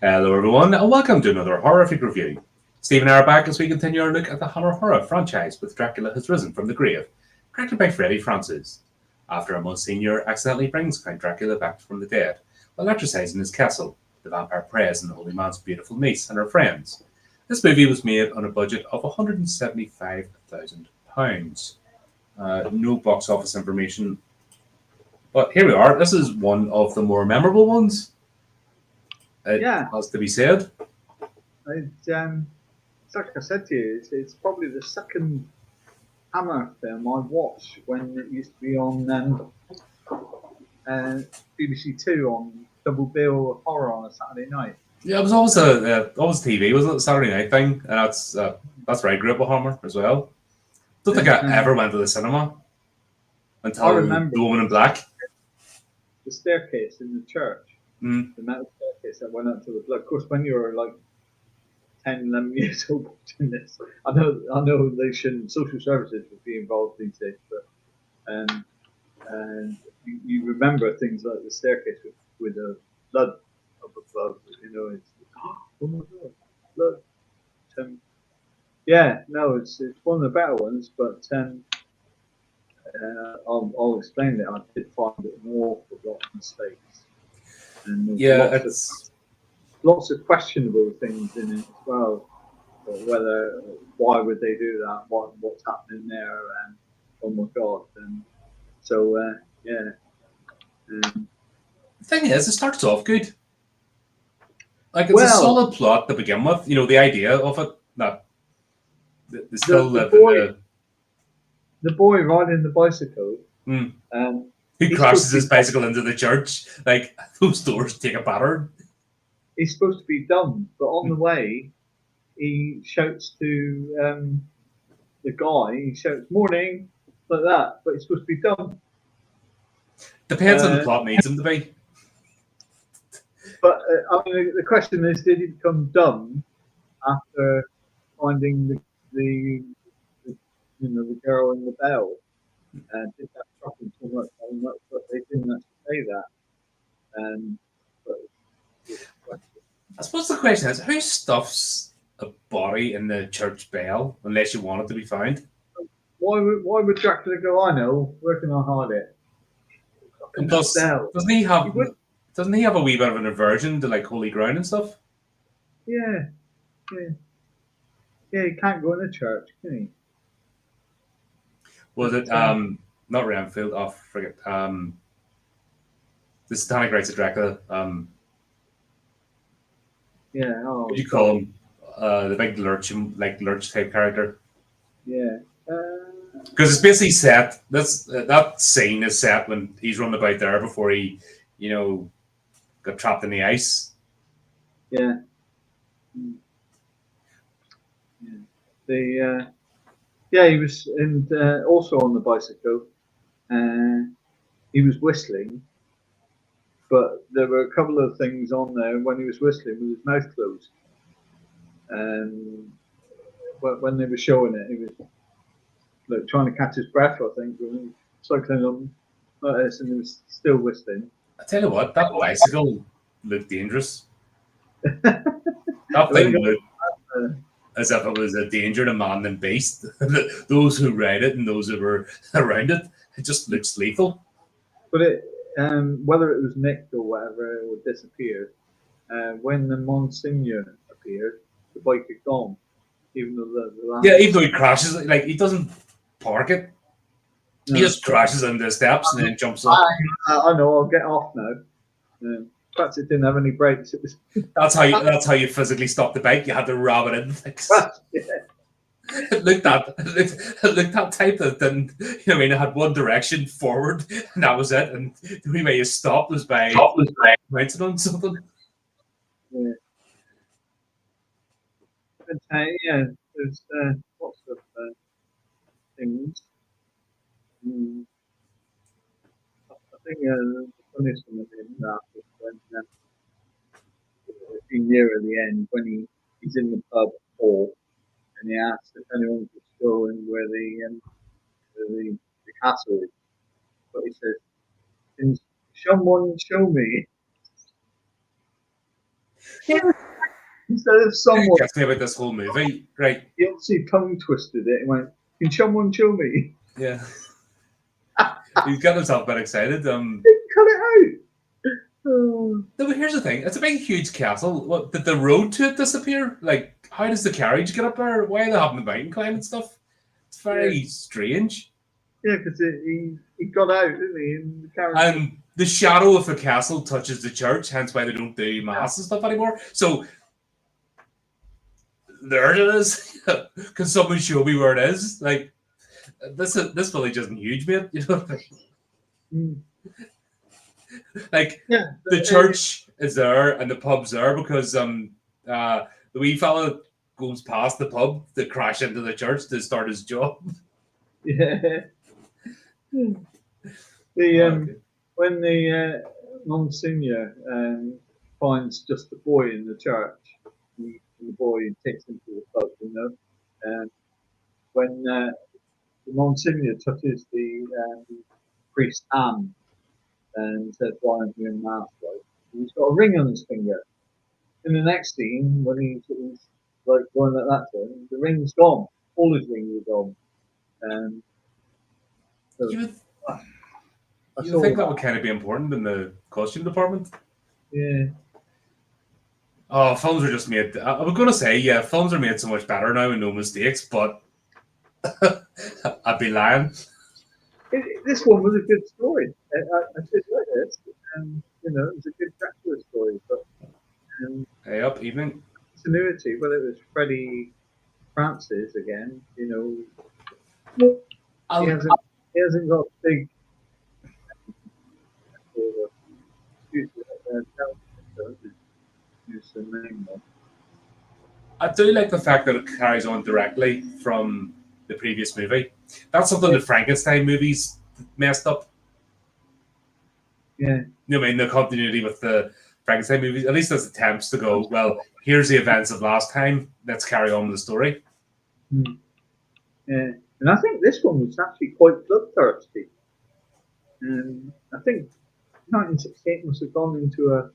Hello, everyone, and welcome to another horrific review. Steve and I are back as we continue our look at the horror franchise with Dracula Has Risen from the Grave, directed by Freddie Francis. After a Monsignor accidentally brings Count Dracula back from the dead while exercising his castle, the vampire preys on the holy man's beautiful niece and her friends. This movie was made on a budget of £175,000. No box office information, but here we are. This is one of the more memorable ones. It has to be said. It's like I said to you, it's probably the second Hammer film I watched when it used to be on BBC Two on Double Bill of Horror on a Saturday night. Yeah, it was always always TV, wasn't it? A Saturday night thing, and that's where I grew up with Hammer as well. Don't think I ever went to the cinema until I remember The Woman in Black. The staircase in the church, the metal staircase that went up to the blood. Of course, when you were like 10, 11 years old watching this, I know they shouldn't. Social services would be involved these days, but and you remember things like the staircase with the blood up above. You know, it's oh my god, blood. Yeah, no, it's one of the better ones, but I'll explain it. I did find it an awful lot of mistakes, and lots of questionable things in it as well. Why would they do that? What's happening there? And oh my god! And so yeah. The thing is, it starts off good. Like it's a solid plot to begin with. You know, the idea of it that they still live in the boy riding the bicycle. He crashes his bicycle into the church. Like those doors take a batter. He's supposed to be dumb, but on the way, he shouts to the guy. He shouts "morning" like that, but he's supposed to be dumb. Depends on the plot needs him to be. But I mean, the question is, did he become dumb after finding the girl in the bell? Did that shock him so much? But they didn't actually say that. I suppose the question is, who stuffs a body in the church bell unless you want it to be found? Why would Dracula go? I know, working on hard. And plus, doesn't he have a wee bit of an aversion to like holy ground and stuff? Yeah. He can't go in the church, can he? Was it not Renfield? Oh, forget. The Satanic Rites of Dracula. Yeah. Oh, what do you call him? The big lurch type character. Yeah. Because it's basically set. That scene is set when he's running about there before he, got trapped in the ice. Yeah. He was, and also on the bicycle, he was whistling, but there were a couple of things on there when he was whistling with his mouth closed. And when they were showing it, he was trying to catch his breath, I think, when he was cycling on like this, and he was still whistling. I tell you what, that bicycle looked dangerous. That thing looked as if it was a danger to man and beast. Those who ride it and those who were around it, it just looks lethal. But whether it was nicked or whatever, or disappeared, when the Monsignor appeared, the bike had gone. Even though he crashes, like he doesn't park it. No. He just crashes into the steps and then jumps up. I know. I'll get off now. Perhaps it didn't have any brakes. It was. That's how you physically stopped the bike. You had to ram it in. It looked that type that didn't. It had one direction forward, and that was it. And the only way you stopped was by mounting on something. Yeah. But, there's lots of things. I think the funniest one in that was when near the end, when he's in the pub hall and he asks if anyone could show him where the castle is. But he says, "Can someone show me?" Instead of someone, Gets me about this whole movie, right? he obviously tongue twisted it and went, "Can someone show me?" Yeah, he's got himself a bit excited. Cut it out. Oh. No, but here's the thing: it's a big, huge castle. What did the road to it disappear? Like, how does the carriage get up there? Why are they having the mountain climbing stuff? It's very strange. Yeah, because he got out, didn't he? In the carriage. And the shadow of the castle touches the church, hence why they don't do mass and stuff anymore. So there it is. Can someone show me where it is? Like this village isn't huge, mate. You know what I mean? Like the church is there and the pub's there because the wee fella goes past the pub to crash into the church to start his job. Yeah. When the Monsignor finds just a boy in the church, the boy takes him to the pub, you know, and when the Monsignor touches the priest's hand and says, "Why aren't you in mass?" Like, he's got a ring on his finger. In the next scene, when he's like going like that to him, the ring's gone. All his rings are gone. So, You would think that would kind of be important in the costume department. Yeah. Oh, films are just made. I was going to say, yeah, films are made so much better now and no mistakes, but I'd be lying. This one was a good story. I did like it. You know, it was a good Dracula story. But hey, up evening. Continuity. Well, it was Freddie Francis again. You know, he hasn't got big. I do like the fact that it carries on directly from the previous movie. That's something the Frankenstein movies messed up. Yeah. You know what I mean? The continuity with the Frankenstein movies, at least there's attempts to go, well, here's the events of last time, let's carry on with the story. Yeah. And I think this one was actually quite bloodthirsty. I think 1968 must have gone into a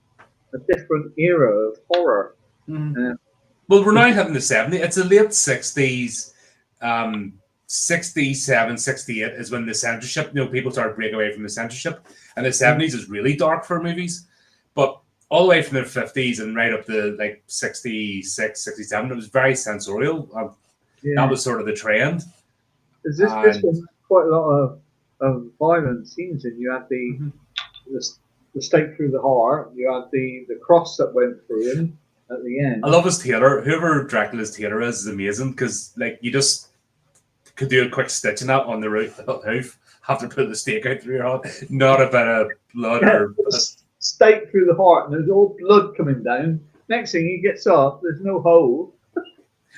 different era of horror. Well, we're now having the 70s. It's the late 60s, 67, 68 is when the censorship, you know, people started breaking away from the censorship. And the 70s is really dark for movies. But all the way from the 50s and right up to like 66, 67, it was very sensorial. That was sort of the trend. This one quite a lot of violent scenes in. You had the stake through the heart. You had the cross that went through him at the end. I love his tailor. Whoever Dracula's tailor is amazing because like you just could do a quick stitch in that on the roof after putting the stake out through your heart. Not a bit of blood or stake through the heart, and there's all blood coming down. Next thing he gets up, there's no hole.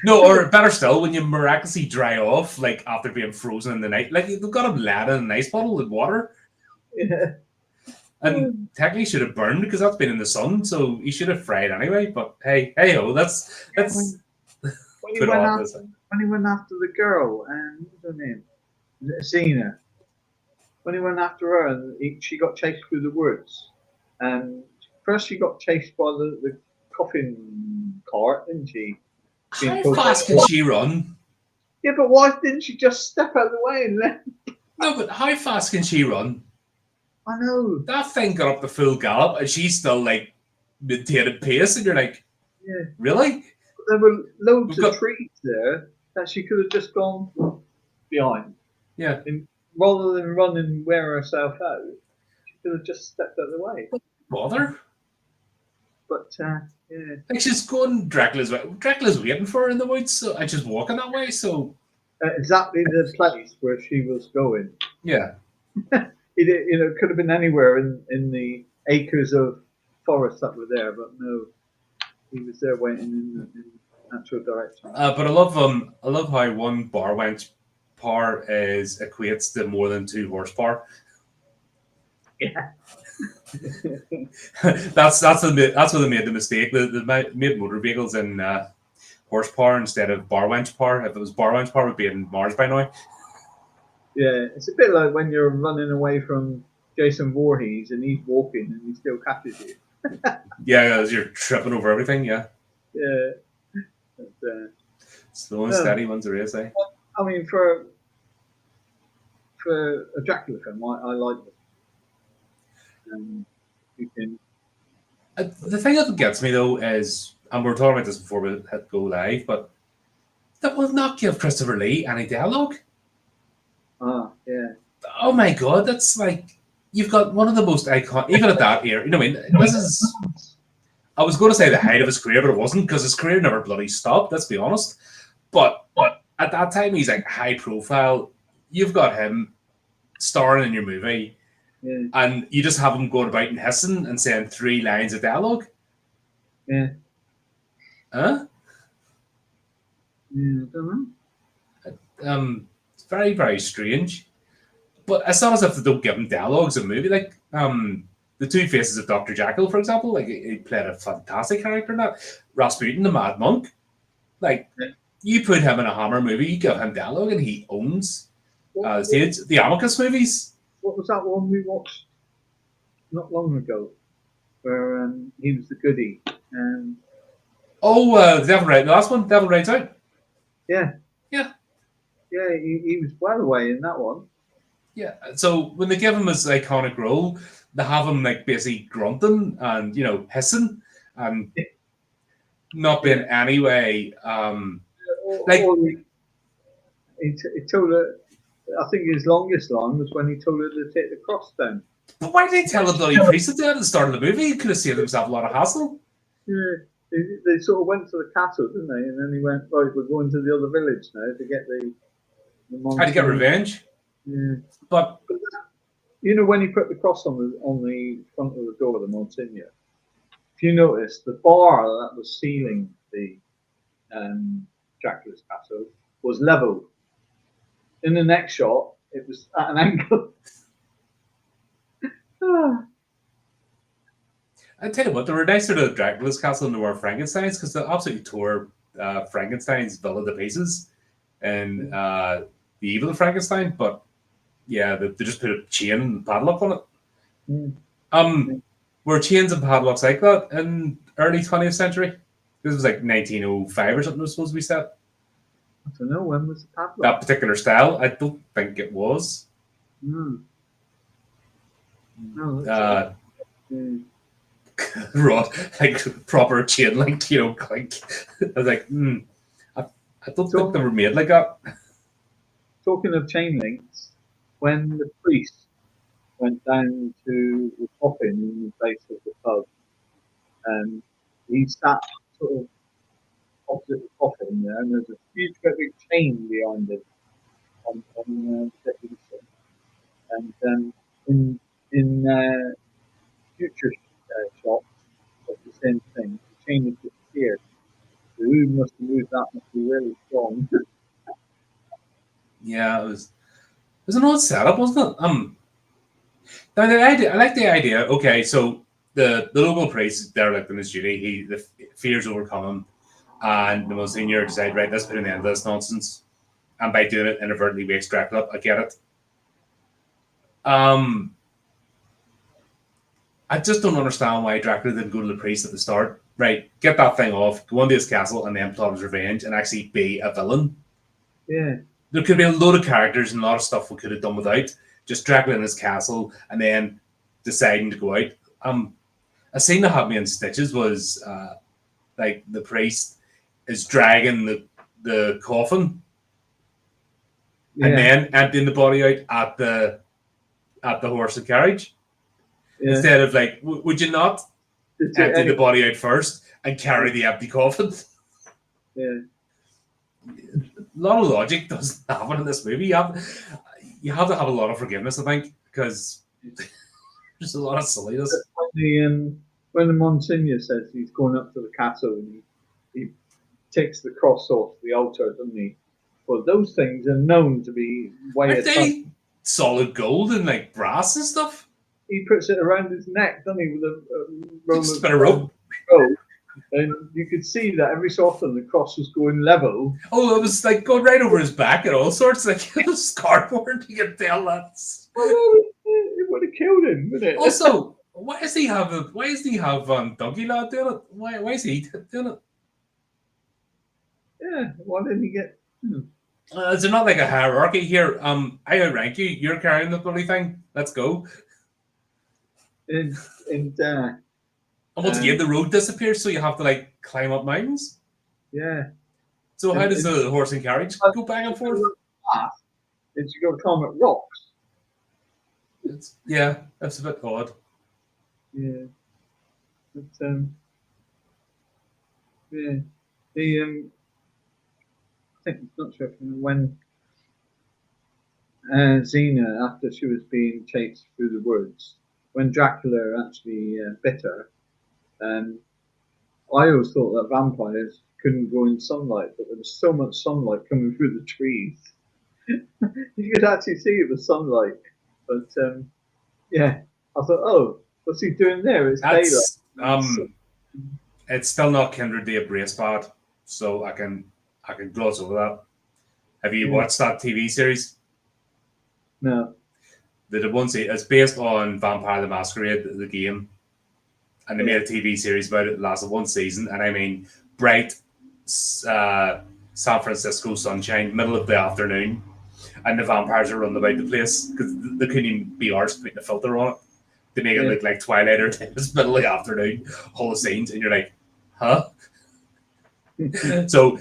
No, or better still, when you miraculously dry off, like after being frozen in the night, like they've got him laid in an ice bottle with water. Yeah. And technically should have burned because that's been in the sun, so he should have fried anyway. But hey ho, that's when he went after the girl, and what's her name? Zena. When he went after her, and she got chased through the woods. And first she got chased by the coffin cart, didn't she? How fast can she run? Yeah, but why didn't she just step out of the way and then? No, but how fast can she run? I know. That thing got up to full gallop and she's still like maintained pace, and you're like, really? There were loads of trees there that she could have just gone behind. Yeah. And rather than run and wear herself out, she could have just stepped out of the way. Bother? But like she's going Dracula's way. Dracula's waiting for her in the woods, so and she's walking that way. So exactly the place where she was going. Yeah. It could have been anywhere in the acres of forest that were there, but no, he was there waiting in the natural direction. But I love how one bar wench par equates to more than 2 horsepower. Yeah. that's where they made the mistake. They made motor vehicles in horsepower instead of bar wench power. If it was bar wench power, it would be in Mars by now. Yeah, it's a bit like when you're running away from Jason Voorhees and he's walking and he still catches you. Yeah, as you're tripping over everything. Yeah, Yeah. But, slow and steady one's a race, eh? I mean, for a Dracula film, I like it. You can. The thing that gets me though is, and we were talking about this before we had go live, but that will not give Christopher Lee any dialogue. Yeah. Oh my god, that's like you've got one of the most iconic, even at that era. You know, I mean, this is. I was going to say the height of his career, but it wasn't because his career never bloody stopped. Let's be honest. But at that time, he's like high profile. You've got him starring in your movie, and you just have him going about and hissing and saying 3 lines of dialogue. Yeah. Huh? Yeah, I don't know. It's very, very strange. But it's not as if they don't give him dialogues in the movie. Like, the Two Faces of Dr. Jekyll, for example, like he played a fantastic character in that. Rasputin, the Mad Monk. Like, you put him in a Hammer movie, you give him dialogue, and he owns stage. The Amicus movies. What was that one we watched not long ago, where he was the goodie? The Devil Rides. The last one, Devil Rides Out. Yeah. Yeah. Yeah, he was well away in that one. Yeah. So when they give him his iconic role, they have him like basically grunting and hissing and not being any way like he told her. I think his longest line was when he told her to take the cross down. But why did he tell the bloody priest to do it at the start of the movie? He could have saved himself a lot of hassle. Yeah, they sort of went to the castle, didn't they? And then he went, right, we're going to the other village now to get the monster. Had to get revenge. Yeah. But when he put the cross on the front of the door of the Monsignor, if you notice, the bar that was sealing the Dracula's castle was level. In the next shot, it was at an angle. I tell you what, they were nicer to Dracula's castle than they were Frankenstein's because they absolutely tore Frankenstein's villa to pieces and the evil of Frankenstein. But yeah, they just put a chain and padlock on it. Were chains and padlocks like that in early 20th century? This was like 1905 or something. It was supposed to be set. I don't know, when was the padlock? That particular style, I don't think it was. No. Rod, like proper chain link, clink. I was like, I don't think they were made like that. Talking of chain links, when the priest went down to the coffin in the base of the pub, and he sat sort of opposite the coffin there, and there's a huge big chain behind it on the deputy. And in future shots of the same thing, the chain has disappeared. The room must have moved that must be really strong. Yeah, it was an odd setup, wasn't it? Now the idea, I like the idea. Okay, so the local priest is derelict in his duty. The fears overcome him, and the Monsignor decided, right, let's put an end to this nonsense. And by doing it, inadvertently wakes Dracula up. I get it. I just don't understand why Dracula didn't go to the priest at the start. Right, get that thing off, go into his castle, and then plot his revenge, and actually be a villain. Yeah. There could be a load of characters and a lot of stuff we could have done without. Just Dracula in his castle, and then deciding to go out. A scene that had me in stitches was like the priest is dragging the coffin, and then emptying the body out at the horse and carriage. Yeah. Instead of like, would you not empty the body out first and carry the empty coffin? Yeah. A lot of logic doesn't happen in this movie. You have to have a lot of forgiveness, I think, because there's a lot of silliness. When the Monsignor says he's going up to the castle and he takes the cross off the altar, doesn't he? Well, those things are known to be solid gold and like brass and stuff. He puts it around his neck, doesn't he, with a rope. And you could see that every so often the cross was going level. Oh, it was like going right over his back and all sorts. Like it was cardboard. You can tell that. Well, it would have killed him, wouldn't it? Also, Why does he have Dougie Lad doing it? Why is he doing it? Yeah, why didn't he get? Is there not like a hierarchy here? I outrank you. You're carrying the bloody thing. Let's go. And And once again, the road disappears, so you have to like climb up mountains. yeah. So how And- does the horse and carriage go back and forth? And you got to climb up rocks. That's a bit odd. Yeah. But yeah. The I think it's not sure when Xena, after she was being chased through the woods, when Dracula actually bit her, I always thought that vampires couldn't go in sunlight, but there was so much sunlight coming through the trees. You could actually see it was sunlight. But yeah, I thought, oh, what's he doing there? It's daylight. It's still not Kindred the Embrace Bad, so I can gloss over that. Have you watched that TV series? No. They did one season. It's based on Vampire the Masquerade, the game, and they made a TV series about it. It lasted one season, and I mean, bright San Francisco sunshine, middle of the afternoon, and the vampires are running about the place because they couldn't even be arsed putting a filter on it. They make it look like Twilight or it's middle of the afternoon, whole of scenes, and you're like, huh? So,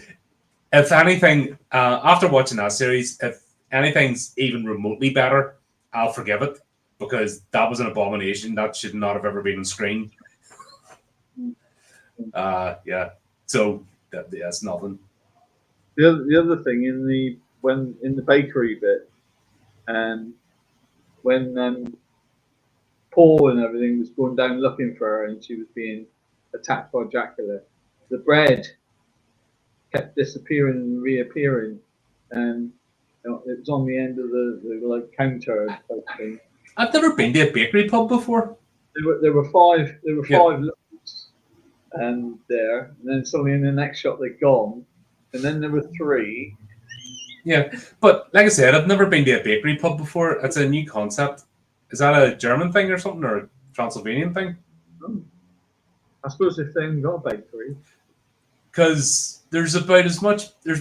if anything, after watching that series, if anything's even remotely better, I'll forgive it because that was an abomination. That should not have ever been on screen. Yeah. So that's nothing. The other thing in the bakery bit, when Paul and everything was going down looking for her and she was being attacked by Dracula, the bread kept disappearing and reappearing, and it was on the end of the like counter type thing. I've never been to a bakery pub before. There were five loaves there, and then suddenly in the next shot they're gone, and then there were three. Yeah, but like I said, I've never been to a bakery pub before. It's a new concept. Is that a German thing or something, or a Transylvanian thing? I suppose if they haven't got a bakery. Because there's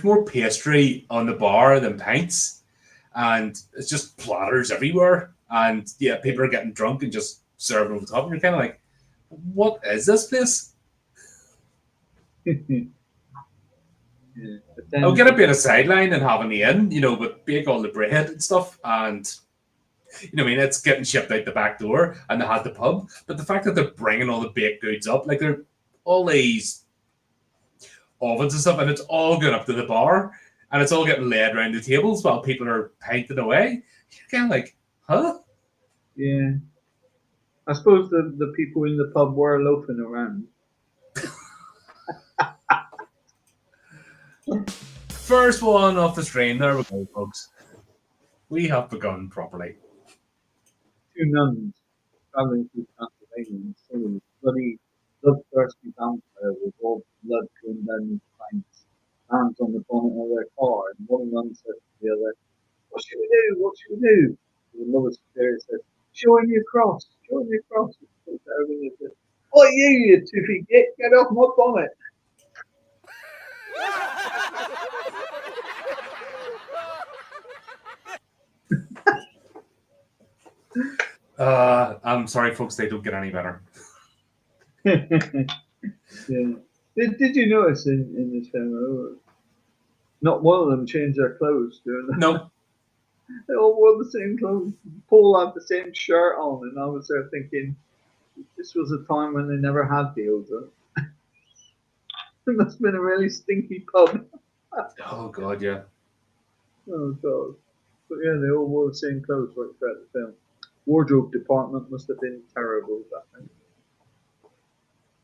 more pastry on the bar than pints, and it's just platters everywhere. And yeah, people are getting drunk and just serving over the top. And you're kind of like, what is this place? Yeah, I'll get a bit of sideline and having the inn, but bake all the bread and stuff. And, it's getting shipped out the back door and they had the pub. But the fact that they're bringing all the baked goods up, like they're all these ovens and stuff, and it's all going up to the bar and it's all getting laid around the tables while people are painting away. You're kind of like, huh? Yeah. I suppose the people in the pub were loafing around. First one off the stream. There we go, folks. We have begun properly. Two nuns traveling through Transylvania and seeing bloody bloodthirsty vampire with all blood going down his flanks, hands on the bonnet of their car, and one nun says to the other, "What should we do? What should we do?" And the mother superior says, "Show him your cross, show him your cross." "Oh, you toothy git, get off my bonnet." I'm sorry, folks, they don't get any better. Yeah. Did you notice in this film, not one of them changed their clothes during that? No. They all wore the same clothes. Paul had the same shirt on, and I was there thinking, this was a time when they never had deodorant. It must have been a really stinky pub. Oh, God, yeah. Oh, God. But yeah, they all wore the same clothes right throughout the film. Wardrobe department must have been terrible that time.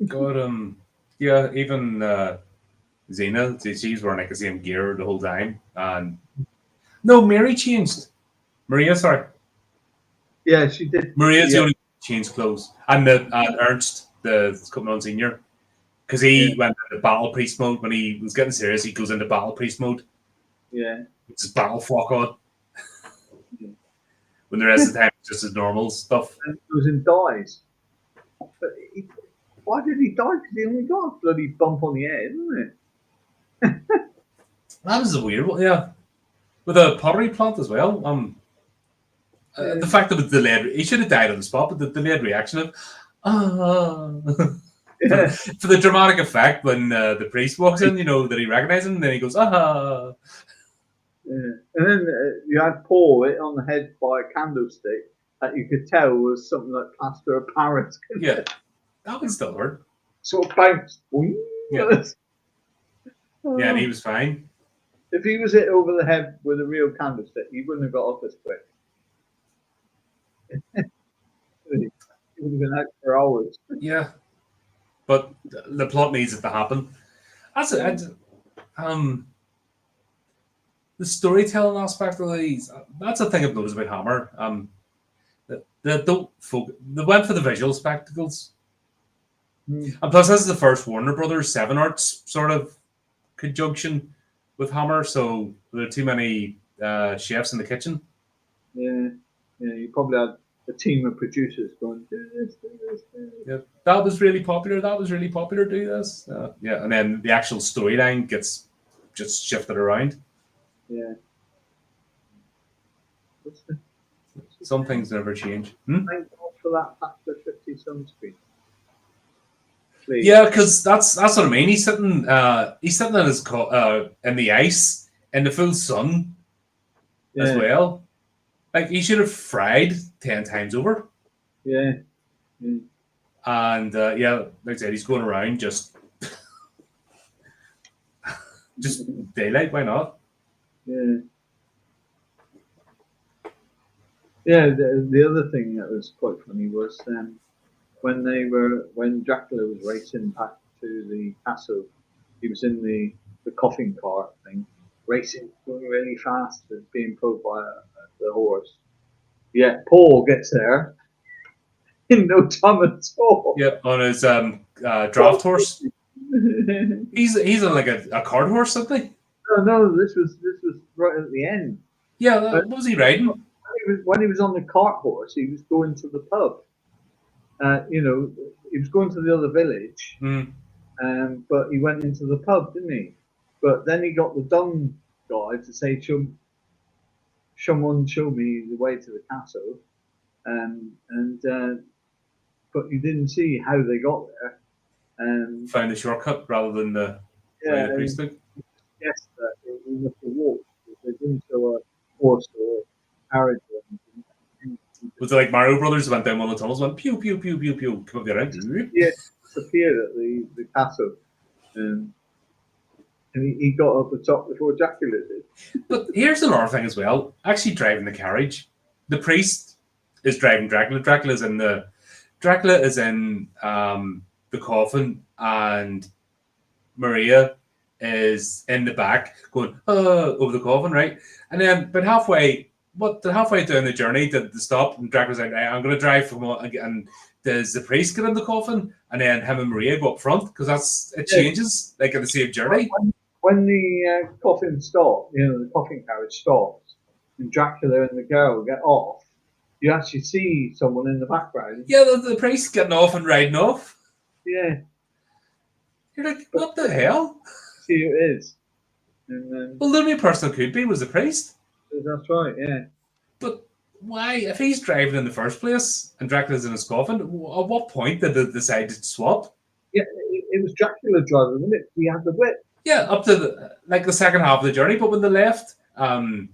God, yeah, even Xena, she's wearing like the same gear the whole time. And no, Mary changed. Maria, sorry. Yeah, she did. Maria's the only changed clothes. And Ernst, the coming senior, because he went into battle priest mode when he was getting serious. He goes into battle priest mode. Yeah. It's his battle frock on. When the rest of the time it's just his normal stuff. And it was in dyes. But why did he die? Because he only got a bloody bump on the head, isn't it? That was a weird one, yeah. With a pottery plant as well. The fact that it was delayed, he should have died on the spot, but the delayed reaction of, Yeah. for the dramatic effect when the priest walks in, that he recognizes him, and then he goes, ah. Yeah. And then you had Paul hit on the head by a candlestick that you could tell was something like plaster of Paris. Yeah, that would still hurt. Sort of bounced. Yeah. Yeah, and he was fine. If he was hit over the head with a real candlestick, he wouldn't have got off as quick. He would have been out for hours. Yeah, but the plot needs it to happen. That's it. The storytelling aspect of these, that's the thing I've noticed about Hammer. They went for the visual spectacles. And plus, this is the first Warner Brothers 7 Arts sort of conjunction with Hammer, so there are too many chefs in the kitchen. Yeah, you probably had a team of producers going, do this. Yeah, that was really popular. Do this. Yeah, and then the actual storyline gets just shifted around. Yeah. Some things never change. Thank God for that Factor 50 sunscreen. Please. Yeah, because that's what I mean. He's sitting in his in the ice in the full sun as well. Like he should have fried 10 times over. Yeah. And like I said, he's going around just daylight. Why not? Yeah. Yeah. The other thing that was quite funny was when Dracula was racing back to the castle, he was in the coffin cart thing, racing, going really fast, being pulled by the horse. Yeah, Paul gets there in no time at all. Yeah, on his draft horse. He's on like a cart horse, something. No, this was right at the end. Yeah, what was he riding? When he was on the cart horse, he was going to the pub. He was going to the other village, but he went into the pub, didn't he? But then he got the dung guy to say, someone show me the way to the castle, but you didn't see how they got there. Found a shortcut rather than the way the priest took. Yes, it was a walk. They didn't show a horse or carriage or anything. Was it like Mario Brothers went down one of the tunnels, went pew pew pew pew pew, come up the end? Yeah, disappeared at the castle, and he got up the top before Dracula did. But here's another thing as well. Actually, driving the carriage, the priest is driving Dracula. Dracula is in the coffin, and Maria is in the back going over the coffin, right? And then, but halfway down the journey, did they stop? And Dracula's like, I'm going to drive from and does the priest get in the coffin, and then him and Maria go up front because it changes like in the same journey. When the coffin stops, the coffin carriage stops, and Dracula and the girl get off, you actually see someone in the background. Yeah, the priest getting off and riding off. Yeah. You're like, what the hell? See who it is. And, well, the only person that could be was the priest. That's right, yeah. But why, if he's driving in the first place and Dracula's in his coffin, at what point did they decide to swap? Yeah, it was Dracula driving, wasn't it? He had the whip. Yeah, up to the second half of the journey, but when they left Karnstein,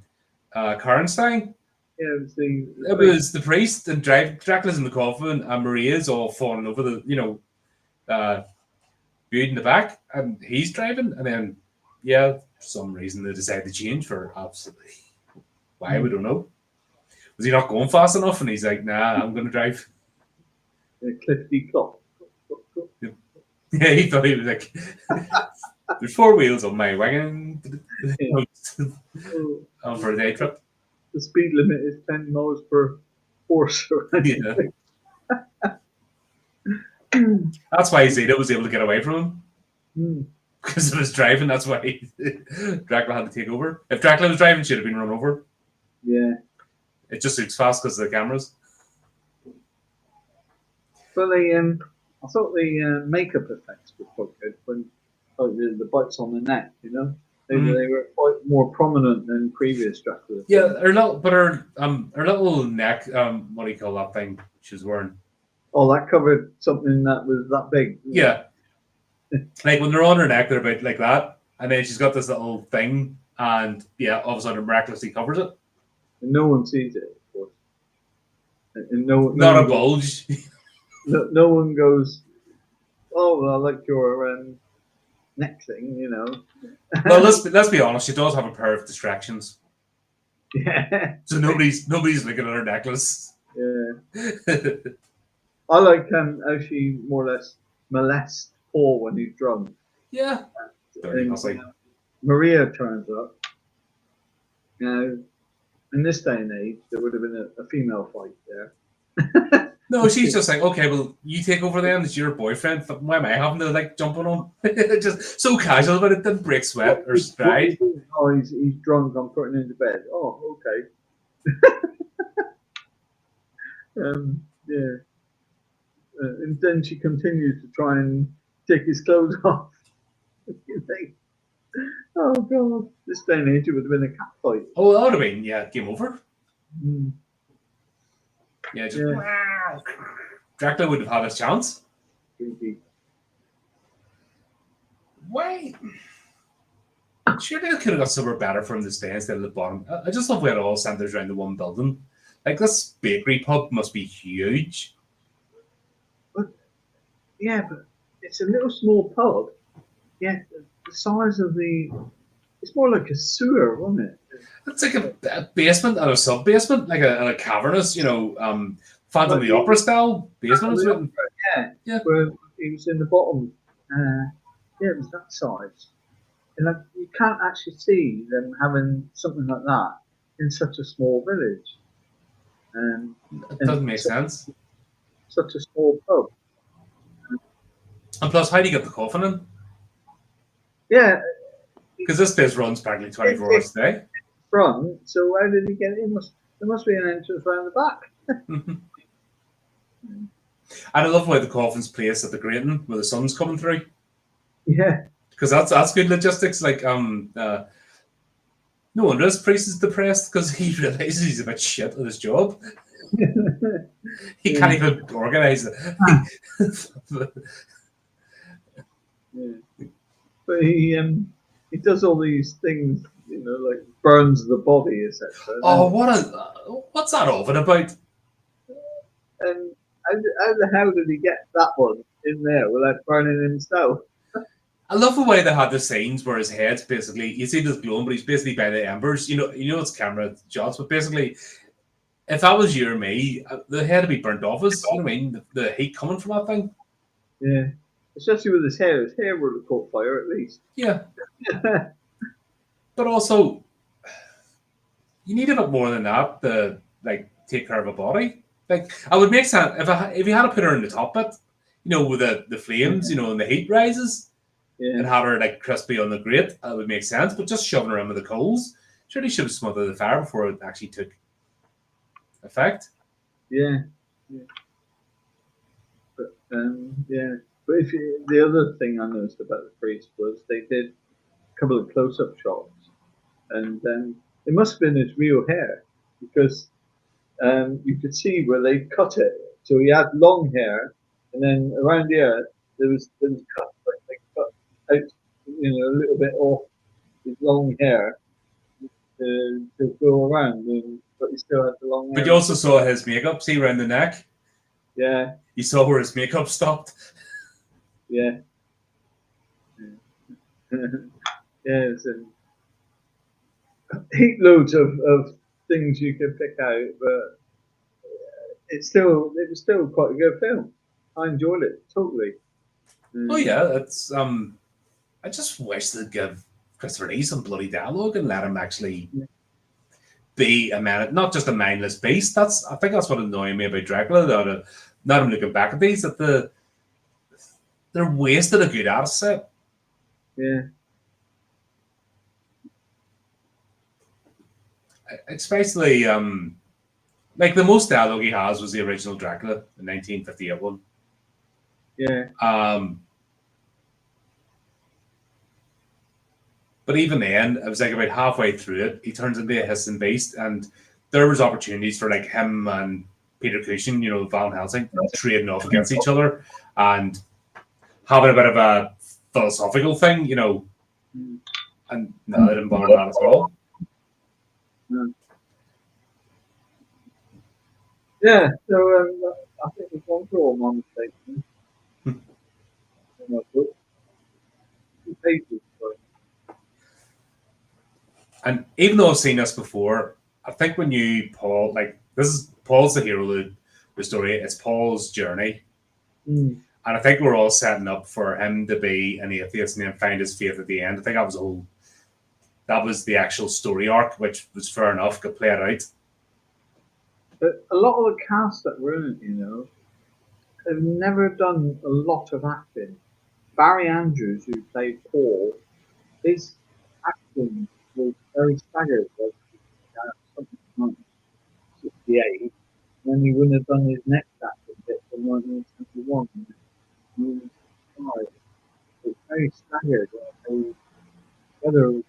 it was the priest and Dracula's in the coffin and Maria's all falling over the viewed in the back, and he's driving, and then for some reason they decided to change for absolutely why we don't know. Was he not going fast enough? And he's like, nah, I'm going to drive. Cliffy clock. Yeah, he thought he was like, there's 4 wheels on my wagon for a day trip. The speed limit is 10 miles per horse. Yeah. That's why Zeta was able to get away from him. Because of his driving, that's why Dracula had to take over. If Dracula was driving, she'd have been run over. Yeah. It just looks fast because of the cameras. But I thought the makeup effects were quite good when the bites on the neck. You know, they were quite more prominent than previous Dracula. Yeah, her little neck, what do you call that thing she's wearing? Oh, that covered something that was that big. Yeah. Like when they're on her neck, they're about like that, and then she's got this little thing, and yeah, all of a sudden miraculously covers it. And no one sees it, of course. And Not a bulge. No one goes, oh, well, I like your neck thing, you know. Well, let's be honest. She does have a pair of distractions. Yeah. So nobody's looking at her necklace. Yeah. I like how she more or less molests Paul when he's drunk. Yeah. And, Maria turns up. Now, in this day and age, there would have been a female fight there. No, she's just like, okay, well, you take over then. It's your boyfriend. Why am I having to like jump on him? Just so casual, but it didn't break sweat or stride. Oh, he's drunk. I'm putting him to bed. Oh, okay. Yeah. And then she continues to try and take his clothes off. You think, oh God, this day and age it would have been a cat fight. Oh, that would have been, yeah, game over. Mm. Yeah, just Dracula would have had his chance. Indeed. Why? Surely they could have got somewhere better from the stay instead of the bottom. I just love where it all centers around the one building. Like this bakery pub must be huge. But yeah, but it's a little small pub. Yeah, the size of it's more like a sewer, wasn't it? It's like a basement and a sub basement, like a cavernous, Phantom of the Opera style basement. Yeah. Where he was in the bottom. Yeah, it was that size. And like you can't actually see them having something like that in such a small village. It doesn't make sense. Such a small pub. And plus, how do you get the coffin in? Yeah. Because this place runs practically 24 hours a day. Front, so how did he get in? There must be an entrance around the back. And I love where the coffin's placed at the grating where the sun's coming through. Yeah. Because that's good logistics. Like, no wonder this priest is depressed because he realizes he's a bit shit at his job. He can't even organize it. Yeah. But he does all these things, like burns the body, etc. Oh, what's that oven about? And how the hell did he get that one in there without burning himself? I love the way they had the scenes where his head's basically, you see this glowing, but he's basically by the embers. You know it's camera shots, but basically, if that was you or me, the head would be burnt off us. You know what I mean? The heat coming from that thing. Yeah, especially with his hair. His hair would have caught fire at least. Yeah. But also, you need a bit more than that to take care of a body. Like, I would make sense if you had to put her in the top bit, with the flames, and the heat rises. Yeah. And have her crispy on the grate, that would make sense. But just shoving her in with the coals, surely should have smothered the fire before it actually took effect. Yeah. But But the other thing I noticed about the priest was they did a couple of close-up shots, and it must have been his real hair because you could see where they cut it. So he had long hair, and then around here there was cut. They cut out, a little bit off his long hair to go around, but he still had the long hair. But you also saw his makeup, see around the neck. Yeah. You saw where his makeup stopped. Yeah. Yeah. Heap loads of things you could pick out, but it was still quite a good film. I enjoyed it totally. Oh yeah, it's I just wish they'd give Christopher Lee some bloody dialogue and let him actually be not just a mindless beast. I think that's what annoyed me about Dracula. Not him looking back at these, that they're wasted a good asset. Yeah. Especially the most dialogue he has was the original Dracula, the 1958 one. Yeah. But even then, it was like about halfway through it, he turns into a hissing beast, and there was opportunities for like him and Peter Cushing, Van Helsing, trading off against each other and having a bit of a philosophical thing, and no, they didn't bother that at all. Yeah, so I think we've gone through all my mistakes. And even though I've seen this before, I think when you Paul, like this is Paul's the hero of the story. It's Paul's journey, and I think we're all setting up for him to be an atheist and then find his faith at the end. I think that was the actual story arc, which was fair enough. Could play it out. But a lot of the cast that were in it, have never done a lot of acting. Barry Andrews, who played Paul, his acting was very staggered. Like, something like 68, then he wouldn't have done his next acting bit for 1971. It's very staggered. Whether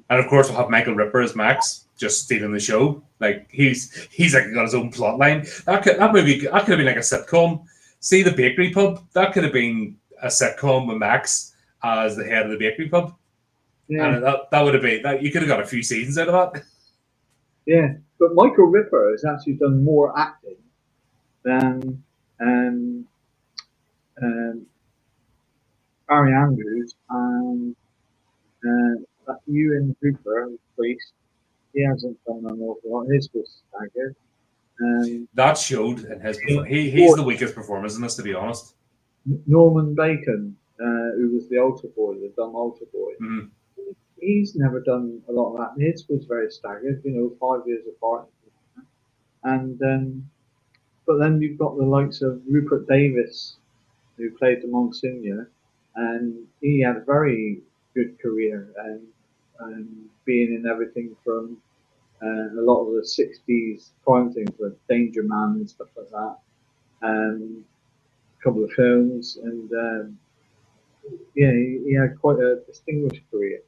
and of course, we'll have Michael Ripper as Max, just stealing the show. Like he's like got his own plot line. That movie that could have been like a sitcom. See the bakery pub? That could have been a sitcom with Max as the head of the bakery pub. Yeah. And that would have been that. You could have got a few seasons out of that. Yeah, but Michael Ripper has actually done more acting than Barry Andrews and that Ewan Hooper, priest. He hasn't done an awful lot. His was staggered. That showed in his. He's the weakest performance in this, to be honest. Norman Bacon, who was the altar boy, the dumb altar boy. Mm-hmm. He's never done a lot of that. His was very staggered, 5 years apart. And but then you've got the likes of Rupert Davis, who played the Monsignor, and he had a very good career and being in everything from a lot of the 60s crime things like Danger Man and stuff like that, and a couple of films, and he had quite a distinguished career.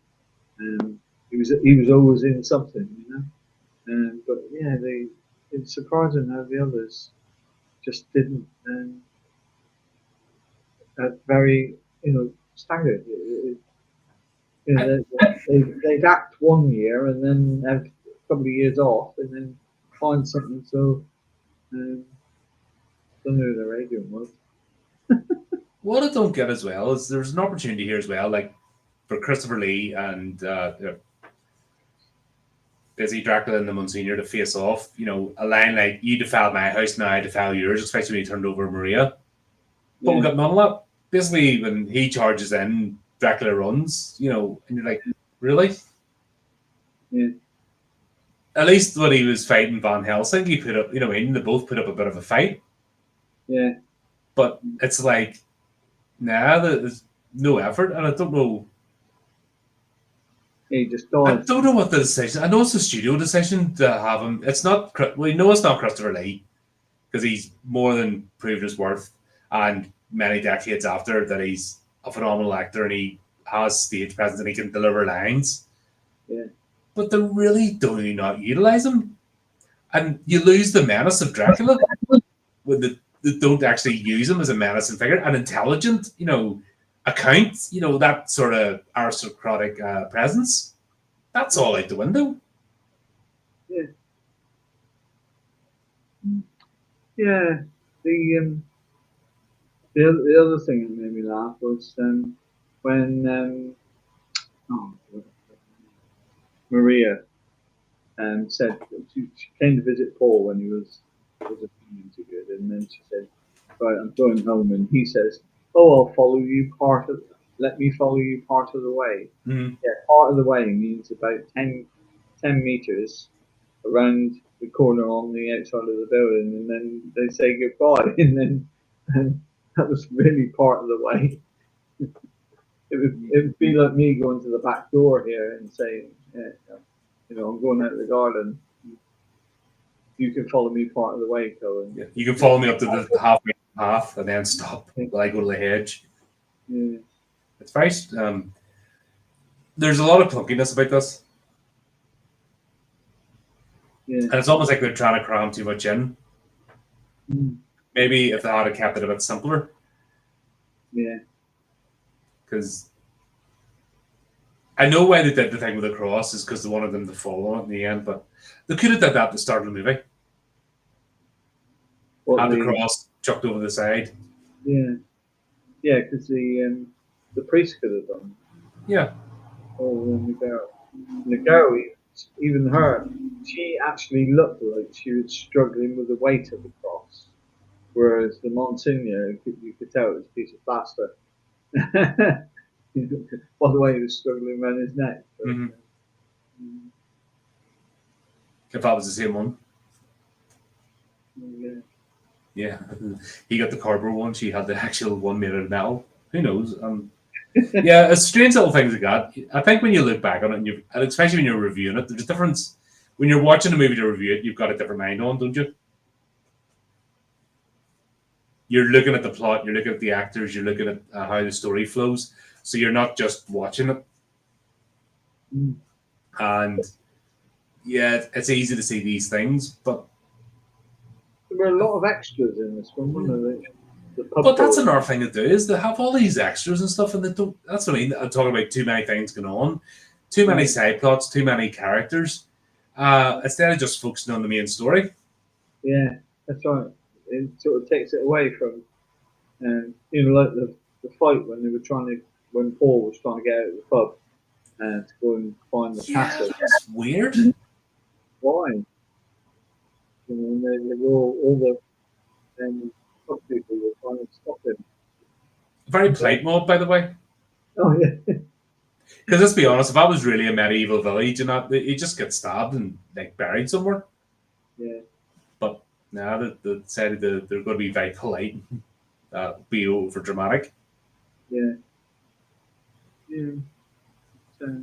He was always in something, but yeah, it's surprising how the others just didn't. Very, staggered. They'd act 1 year and then have a couple of years off and then find something. So, don't know who their agent was. What I don't get as well is there's an opportunity here as well, like for Christopher Lee and Busy Dracula and the Monsignor to face off. A line like "You defiled my house, now I defile yours," especially when he turned over Maria. But we got none of that. Basically, when he charges in, Dracula runs, and you're like, really? Yeah. At least when he was fighting Van Helsing, he put up, they both put up a bit of a fight. Yeah. But it's like, there's no effort, and I don't know. He just died. I don't know what the decision. I know it's a studio decision to have him. It's not. We know it's not Christopher Lee because he's more than proved his worth, and many decades after that, he's a phenomenal actor and he has stage presence and he can deliver lines. Yeah. But they really do not utilize him. And you lose the menace of Dracula when they don't actually use him as a menacing figure. An intelligent, account, that sort of aristocratic presence. That's all out the window. Yeah. Yeah. The other thing that made me laugh was when Maria said she came to visit Paul when he was too good, and then she said, "Right, I'm going home," and he says, "Oh, I'll follow you let me follow you part of the way." Mm-hmm. Yeah, part of the way means about 10 meters around the corner on the outside of the building, and then they say goodbye, and that was really part of the way. It would be like me going to the back door here and saying, I'm going out the garden. You can follow me part of the way, Colin. Yeah. You can follow me up to the halfway path and then stop while I go to the hedge. Yeah. It's very. There's a lot of clunkiness about this. Yeah. And it's almost like they're trying to cram too much in. Maybe if they had kept it a bit simpler. Yeah. Because I know why they did the thing with the cross is because they wanted them to follow it in the end, but they could have done that at the start of the movie. Had the cross chucked over the side. Yeah. Yeah, because the priest could have done. Yeah. Oh, the girl, even her, she actually looked like she was struggling with the weight of the cross, whereas the Monsignor, you could tell it was a piece of plaster. By the way, he was struggling around his neck. But, if that was the same one. Yeah. Yeah. He got the cardboard one. She had the actual one made out of metal. Who knows? Yeah, it's strange little things like that. I think when you look back on it, and especially when you're reviewing it, there's a difference. When you're watching a movie to review it, you've got a different mind on, don't you? You're looking at the plot, you're looking at the actors, you're looking at how the story flows. So you're not just watching it. And yeah, it's easy to see these things, but there were a lot of extras in this one, weren't there? But that's another thing to do is they have all these extras and stuff, and they don't. That's what I mean. I'm talking about too many things going on, too many side plots, too many characters. Instead of just focusing on the main story. Yeah, that's right. It sort of takes it away from, like the fight when Paul was trying to get out of the pub and to go and find the castle. That's weird. Why? They were all the people were trying to stop him. Very polite mob, by the way. Oh yeah. Because let's be honest, if I was really a medieval village, you just get stabbed and like buried somewhere. Yeah. But now they decided they're going to be very polite, be over dramatic. Yeah. Yeah. So,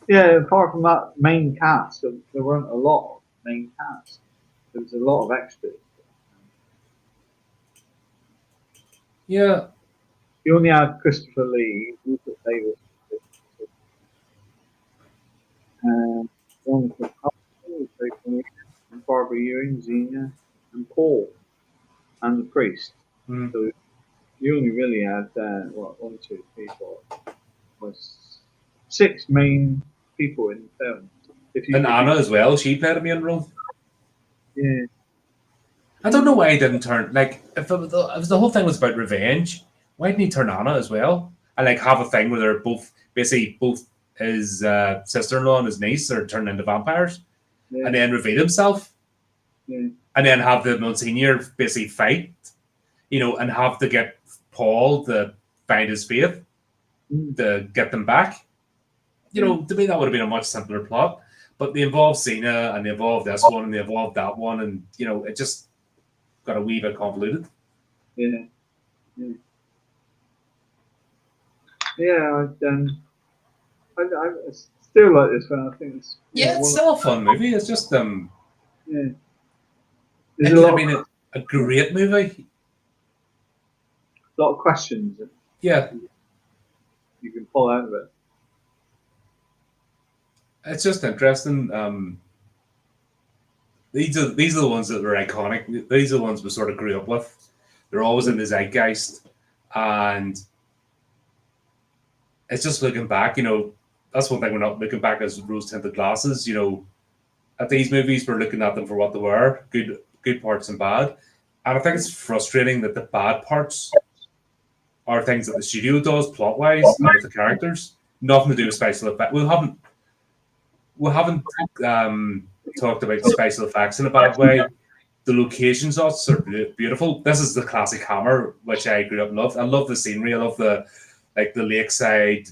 yeah. Apart from that main cast, there weren't a lot of main cast. There was a lot of extras. Yeah. You only had Christopher Lee, Rupert Davis, Jonathan Hudson, Barbara Ewing, Xena, and Paul, and the priest. So you only really had 1, 2, 3, 4, 6 main people in the film. And Anna as well, she played a main role. Yeah. I don't know why he didn't turn, like, if the whole thing was about revenge, why didn't he turn Anna as well? And like have a thing where they're both his sister-in-law and his niece are turned into vampires, and then reveal himself, and then have the Monsignor basically fight, and have to get Paul to find his faith to get them back. To me that would have been a much simpler plot, but they involved Cena and they involved this one and they involved that one, and it just got a wee bit convoluted. Yeah. Yeah, I still like this one. I think it's it's still a fun movie. It's just yeah. A great movie. A lot of questions. Yeah, you can pull out of it. It's just interesting. These are the ones that were iconic. These are the ones we sort of grew up with. They're always in the zeitgeist, and it's just looking back. That's one thing we're not looking back as rose-tinted glasses. At these movies, we're looking at them for what they were: good parts and bad. And I think it's frustrating that the bad parts are things that the studio does plot-wise and with the characters, nothing to do with special effects. We haven't talked about special effects in a bad way. The location shots are beautiful. This is the classic Hammer, which I grew up and loved. I love the scenery. I love the lakeside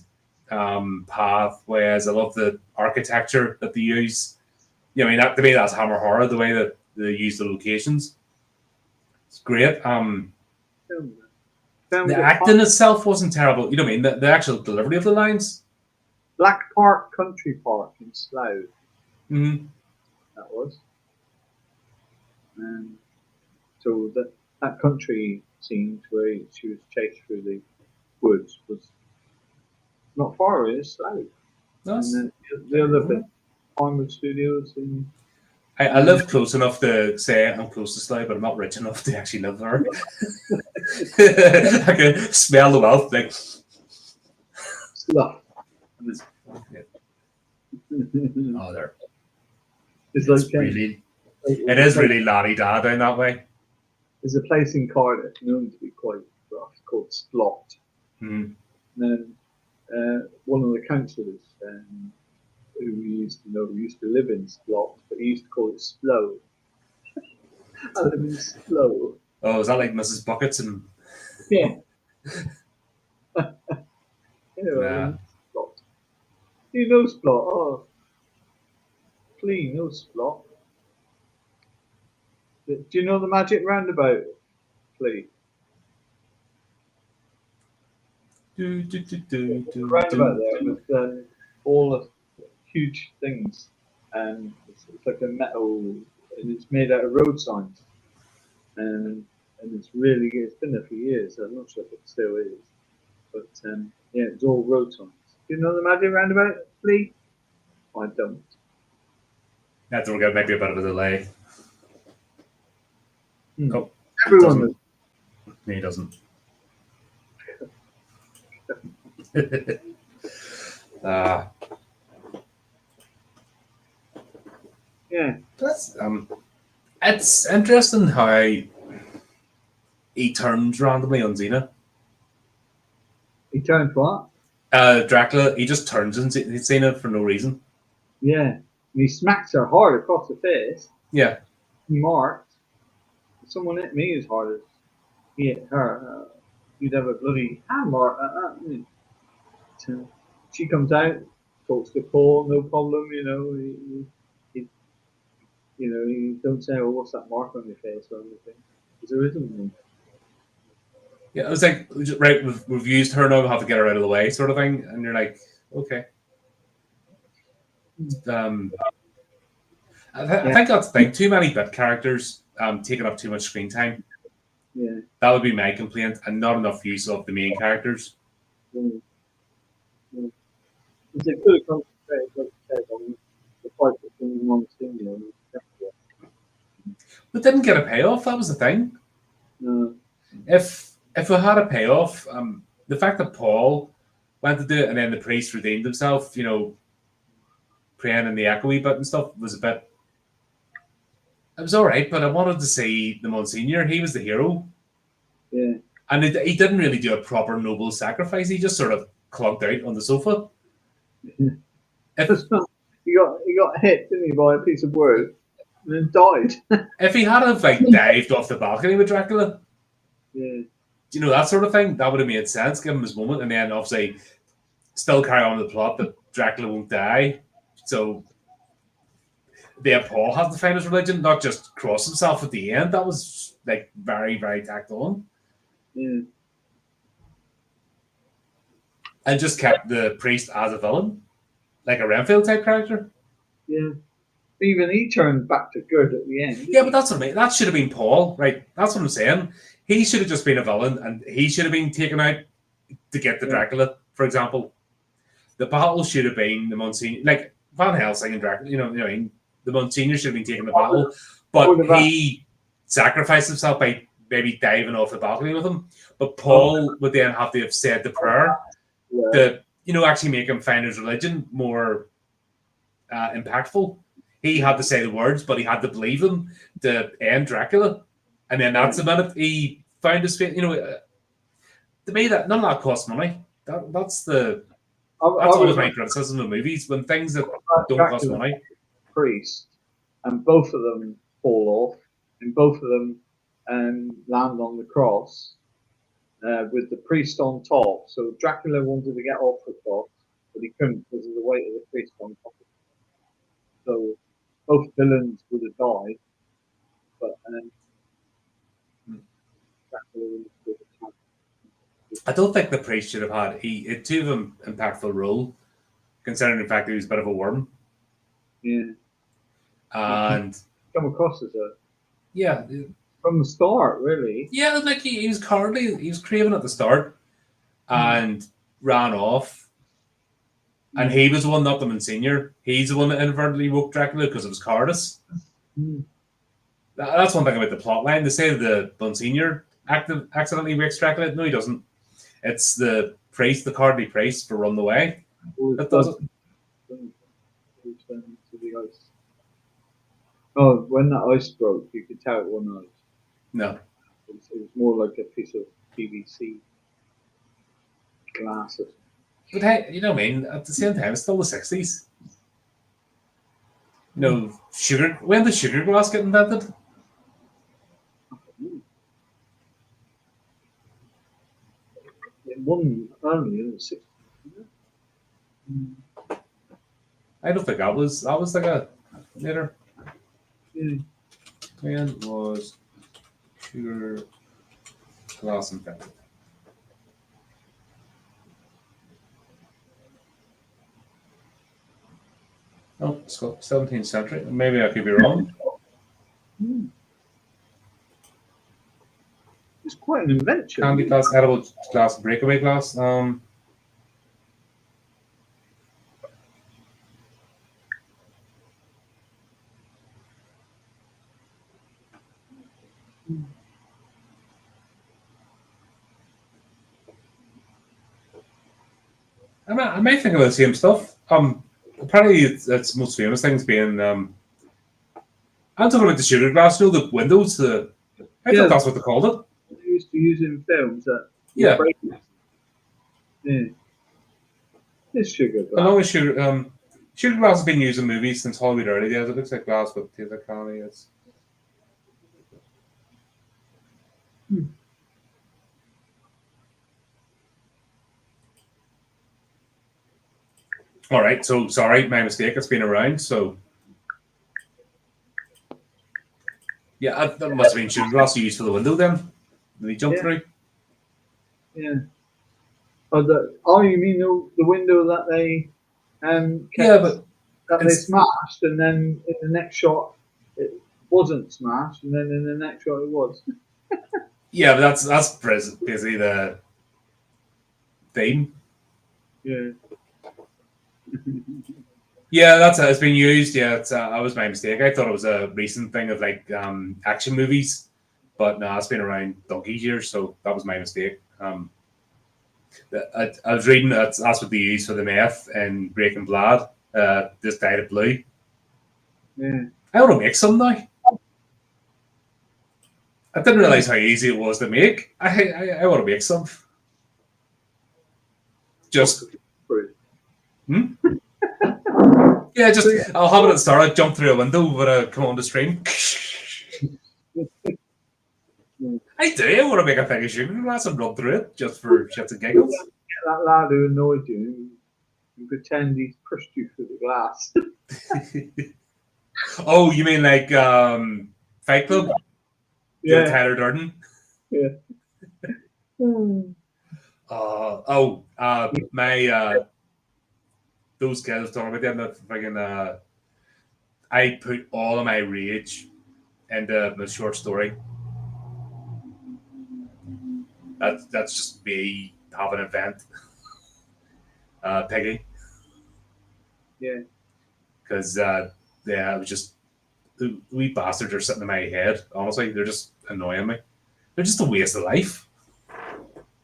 pathways. I love the architecture that they use. To me, that's Hammer horror. The way that they use the locations, it's great. The acting itself wasn't terrible. The actual delivery of the lines. Black Park Country Park in Slough. Mm-hmm. That was. And so that country scene where she was chased through the woods was not far away, it's Slough. And then the other bit, Pinewood Studios in. I live close enough to say I'm close to Slough, but I'm not rich enough to actually live there. I can smell the wealth, like Slough. Oh, there. It's It is really la-di-da down that way. There's a place in Cardiff known to be quite rough called Splot. Mm. And then one of the councillors who we used to know, who used to live in Splot, but he used to call it Slow. I live in Slow. Oh, is that like Mrs. Buckets and? Yeah. Nah. Splot. You know Splot? Oh, Flea knows Splot. Do you know the Magic Roundabout, Flea? Roundabout there with all the huge things, and it's like a metal, and it's made out of road signs, and it's been there for years. I'm not sure if it still is, but yeah, it's all road signs. Do you know the Magic Roundabout, Flea? I don't. That's we're going maybe a bit of a delay. Oh, everyone does. He doesn't. Yeah. That's it's interesting how he turns randomly on Xena. He turns what? Dracula. He just turns on Xena for no reason. Yeah, and he smacks her hard across the face. Yeah. He marked. If someone hit me as hard as he hit her, you'd have a bloody hand mark at that. So she comes out, talks to Paul, no problem. You don't say, "Oh, what's that mark on your face?" or anything, because there isn't one. Yeah, it was like, right, we've used her now, we have to get her out of the way, sort of thing. And you're like, okay. I think that's the thing. Too many bit characters taking up too much screen time. Yeah. That would be my complaint, and not enough use of the main characters. Mm. Mm. It's a good concentrate, like you said, on the fight between one studio. But didn't get a payoff. That was the thing. No. If we had a payoff, the fact that Paul went to do it and then the priest redeemed himself, praying in the echoey bit and stuff, was a bit. It was all right, but I wanted to see the Monsignor. He was the hero. Yeah. And he didn't really do a proper noble sacrifice. He just sort of clogged out on the sofa. He got hit, didn't he, by a piece of wood and then died. If he had have dived off the balcony with Dracula, yeah, that sort of thing, that would have made sense. Give him his moment, and then obviously still carry on with the plot that Dracula won't die. So Paul has to find his religion, not just cross himself at the end. That was like very, very tacked on. Yeah. And just kept the priest as a villain, like a Renfield type character. Yeah. Even he turned back to good at the end. Yeah, but that's what I mean. That should have been Paul, right? That's what I'm saying. He should have just been a villain, and he should have been taken out to get the Dracula, for example. The battle should have been the Monsignor, like Van Helsing and Dracula. The Monsignor should have been taking the battle, but he sacrificed himself by maybe diving off the balcony with him. But Paul would then have to have said the prayer to, actually make him find his religion more impactful. He had to say the words, but he had to believe them to end Dracula. And then that's the minute he found his faith. To me, that none of that costs money. That's always my criticism of movies, when things that don't cost money. Priest, and both of them fall off, and both of them land on the cross with the priest on top. So Dracula wanted to get off the cross, but he couldn't because of the weight of the priest on top of him. So both villains would have died, but Dracula would have. I don't think the priest should have had too of an impactful role, considering the fact that he was a bit of a worm. Yeah. And come across as a Yeah, from the start, really. yeah. Like he was cowardly. He was craving at the start, and ran off. And he was the one, not the Monsignor. He's the one that inadvertently woke Dracula because of his cowardice. That's one thing about the plot line. They say the Monsignor accidentally wakes Dracula. No, he doesn't. It's the priest, the cowardly priest, for running away. That does it. To the ice. Oh, when the ice broke, you could tell it wasn't ice. No. It was more like a piece of PVC glass. But hey, you know what I mean? At the same time, it's still the 60s. You know, sugar. When did sugar glass get invented? It wasn't early in the 60s. I don't think that was like a later. Yeah. When was sugar glass invented? Oh, 17th century. Maybe I could be wrong. It's quite an invention. Candy glass, edible glass, breakaway glass. I might think about the same stuff. Apparently, its most famous things being. I'm talking about the sugar glass, you know, the windows. I thought that's what they called it. They used to use in films that. Yeah. Yeah. It's sugar glass. Along with sugar, sugar glass has been used in movies since Hollywood early days. It looks like glass, but it tastes like candy. It's. All right, so sorry, my mistake. It's been around, so yeah, that must have been sugar glass used for the window. Then did he jump through? Yeah. Oh, you mean the window that they they smashed, and then in the next shot it wasn't smashed, and then in the next shot it was. Yeah, but that's basically the theme. Yeah. Yeah, that's how it's been used. Yeah, that was my mistake. I thought it was a recent thing of like action movies, but no, it's been around donkey's years, so that was my mistake. I was reading that's what they use for the meth in Breaking Bad. This dyed it blue. Yeah. I want to make some now. I didn't realize how easy it was to make. I want to make some. Just. Yeah, I'll have it at the start. I'll jump through a window when I come on the stream. I do. I want to make a thing of sugar glass and run through it just for shits and giggles. That lad who annoyed you, you pretend he's pushed you through the glass. Oh, you mean like Fight Club? Yeah. Tyler Durden? Yeah. My those guys I was talking about them that fucking I put all of my rage into my short story. That's just me having an event. Peggy. Yeah. Because it was just the wee bastards are sitting in my head, honestly. They're just annoying me. They're just a waste of life.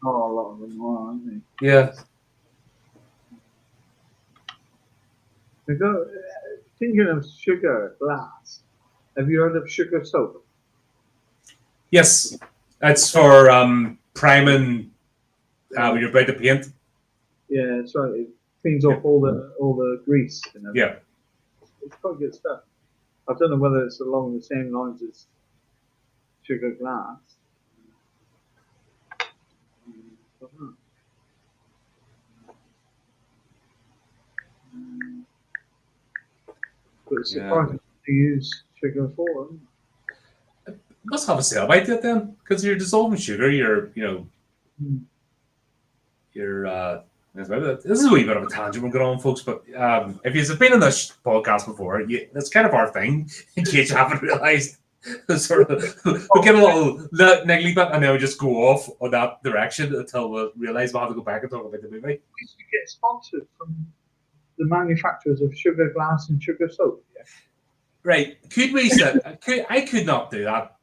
Oh, a lot of them are, aren't they? Yeah. Thinking of sugar glass, have you heard of sugar soap? Yes. That's for priming when you're about to paint. Yeah, that's right. It cleans off all the grease and everything. Yeah. It's quite good stuff. I don't know whether it's along the same lines as sugar glass. But it's surprising to use sugar for them. It must have a sell by it then, because you're dissolving sugar. This is a wee bit of a tangent we're going on, folks. But if you've been on this podcast before, it's kind of our thing. In case you haven't realised. Sort of, we get a little niggly bit, and then we just go off on that direction until we realise we'll have to go back and talk about the movie. We should get sponsored from the manufacturers of sugar glass and sugar soap. Yeah? Right? Could we say? I could not do that.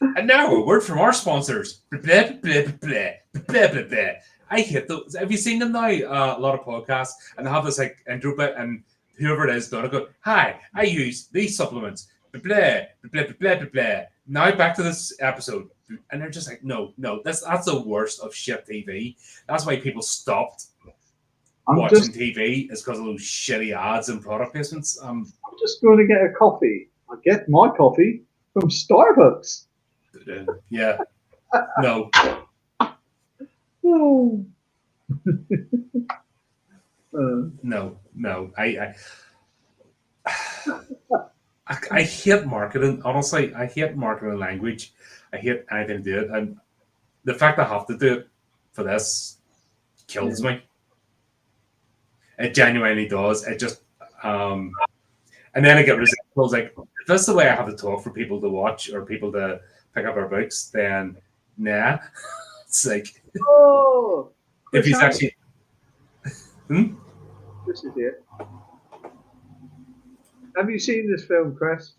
And now a word from our sponsors. Blah, blah, blah, blah, blah, blah. I hate those. Have you seen them now? A lot of podcasts, and they have this like intro bit, and whoever it is, gonna go, "Hi, I use these supplements." Blah, blah, blah, blah, blah, blah, blah. Now back to this episode, and they're just like, "No, that's the worst of shit TV." That's why people stopped watching TV. Is because of those shitty ads and product placements. I'm just going to get a coffee. I get my coffee from Starbucks. Yeah. No. Oh. No. I hate marketing. Honestly, I hate marketing language. I hate anything to do it, and the fact I have to do it for this kills me. It genuinely does. It just and then I get resentful. Like, if that's the way I have to talk for people to watch or people to pick up our books, then nah. It's like if he's actually This is it. Have you seen this film, Chris?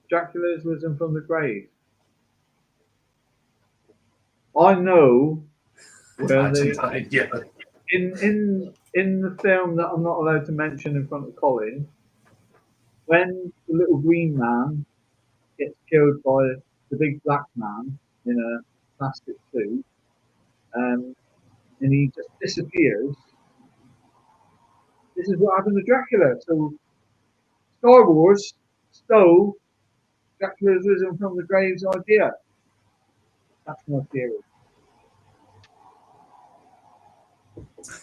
Dracula Has Risen from the Grave. I know where they in the film that I'm not allowed to mention in front of Colin, when the little green man gets killed by the big black man in a plastic suit, and he just disappears. This is what happened to Dracula. So Star Wars stole Dracula Has Risen from the Grave's idea. That's my theory.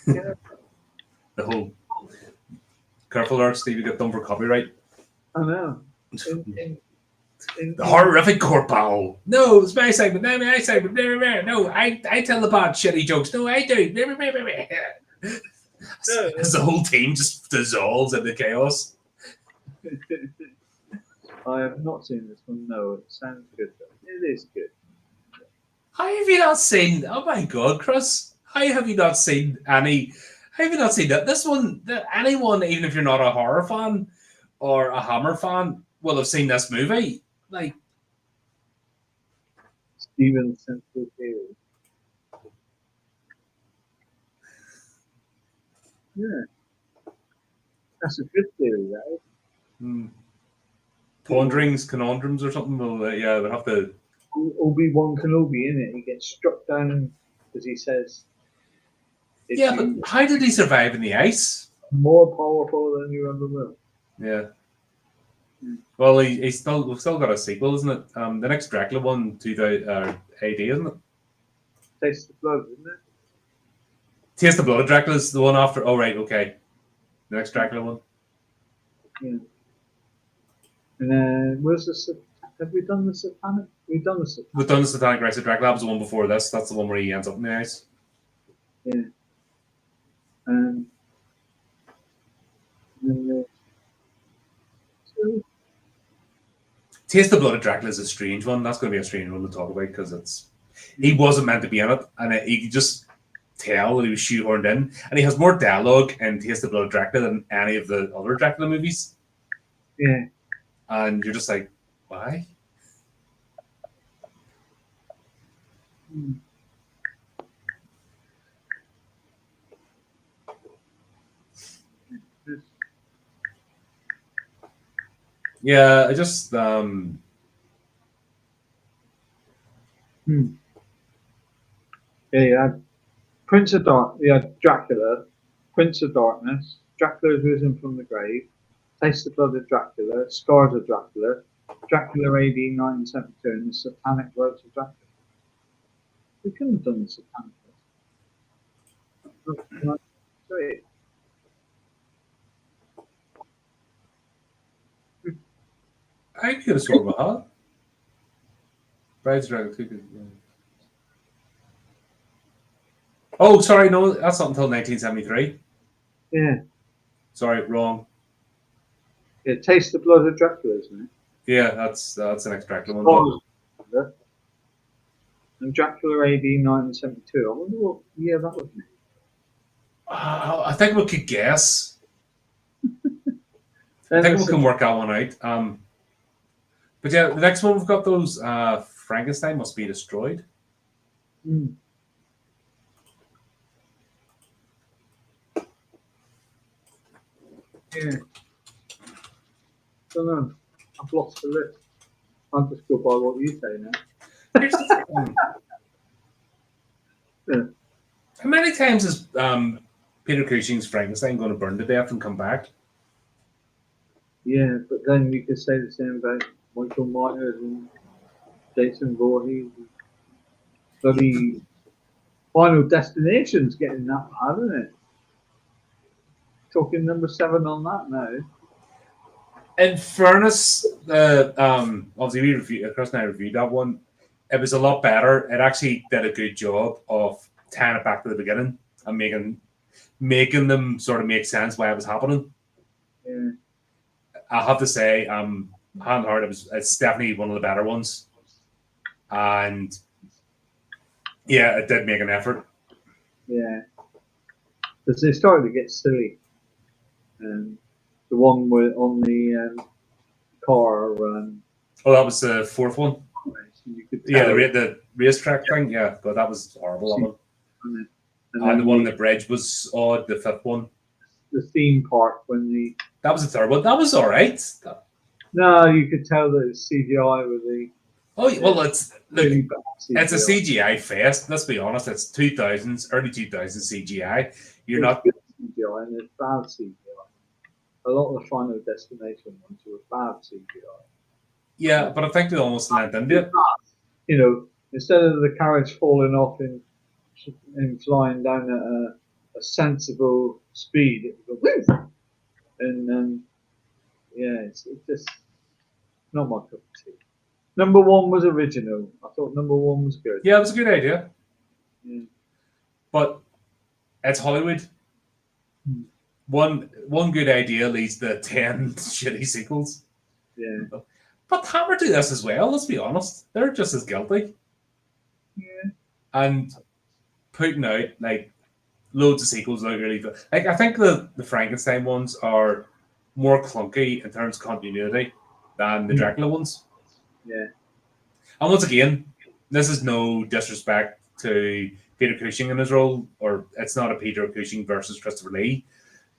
Yeah. The whole careful there, Steve, you get done for copyright. I know. The horrific court battle. No, it's my segment. No, my segment. No, I tell the bad shitty jokes. No, I do. As the whole team just dissolves into chaos. I have not seen this one. No, it sounds good. It is good. How have you not seen? Oh my God, Chris! How have you not seen any? How have you not seen that? This one, anyone, even if you're not a horror fan or a Hammer fan, will have seen this movie. Like Steven's Central Theory. Yeah, that's a good theory, that is. Ponderings, conundrums, or something. Well, yeah, we'll have to. Obi-Wan Kenobi, in it, he gets struck down because he says. Yeah, but how did he survive in the ice? More powerful than you ever will. Yeah. Well, we've still got a sequel, isn't it? The next Dracula one, 2000 AD, isn't it? Taste the Blood, isn't it? Taste the Blood of Dracula is the one after. Oh, right, okay. The next Dracula one. Yeah. And where's the? Have we done the Satanic? We've done the Satanic. We've done the Satanic Rise of Dracula. That was the one before this. That's the one where he ends up in the ice. Yeah. Taste the Blood of Dracula is a strange one. That's going to be a strange one to talk about because he wasn't meant to be in it, and he could just tell that he was shoehorned in. And he has more dialogue in Taste the Blood of Dracula than any of the other Dracula movies. Yeah. And you're just like, why? Yeah, I just Yeah, you had Prince of Dark. You had Dracula, Prince of Darkness, Dracula Has Risen from the Grave, Taste the Blood of Dracula, Scars of Dracula, Dracula AD 1972, and the Satanic Rites of Dracula. We couldn't have done the Satanic Rites. Sorry. I could have sworn about that. Bride's Dracula. Oh, sorry, no, that's not until 1973. Yeah. Sorry, wrong. Yeah, Taste the Blood of Dracula, isn't it? Yeah, that's the next Dracula one. But, and Dracula AD 1972. I wonder what year that was made. I think we could guess. I Then think we there's can work that one out. But yeah, the next one we've got those Frankenstein Must Be Destroyed. Yeah. Don't know. I've lost the list. I'll just go by what you say now. Here's the thing. Yeah. How many times is Peter Cushing's Frankenstein going to burn to death and come back? Yeah, but then you could say the same about Michael Myers and Jason Voorhees. Bloody Final Destination's getting that bad, isn't it? Talking number 7 on that now. In fairness, obviously Chris and I reviewed that one. It was a lot better. It actually did a good job of tying it back to the beginning and making them sort of make sense why it was happening. Yeah. I have to say, hand on heart, it's definitely one of the better ones. And yeah, it did make an effort. Yeah. Because they started to get silly. The one on the car. Oh, that was the fourth one? You could Yeah, the racetrack thing. Yeah, but that was horrible. And the one on the bridge was odd, the fifth one. The theme park that was the third one. That was all right. No, you could tell that it's CGI with the. Oh well, it's really bad CGI. It's a CGI fest. Let's be honest. It's 2000s, early 2000s CGI. You're not good CGI and it's bad CGI. A lot of the Final Destination ones were bad CGI. Yeah, but I think they almost lent into it. You know, instead of the carriage falling off and flying down at a sensible speed, it would go woof! And yeah, it's just not my cup of tea. Number 1 was original. I thought number 1 was good. Yeah, it was a good idea. Yeah. But it's Hollywood. One good idea leads to 10 shitty sequels. Yeah. But Hammer do this as well, let's be honest. They're just as guilty. Yeah. And putting out like loads of sequels out really. Like I think the Frankenstein ones are more clunky in terms of continuity than the Dracula ones. Yeah. And once again, this is no disrespect to Peter Cushing in his role, or it's not a Peter Cushing versus Christopher Lee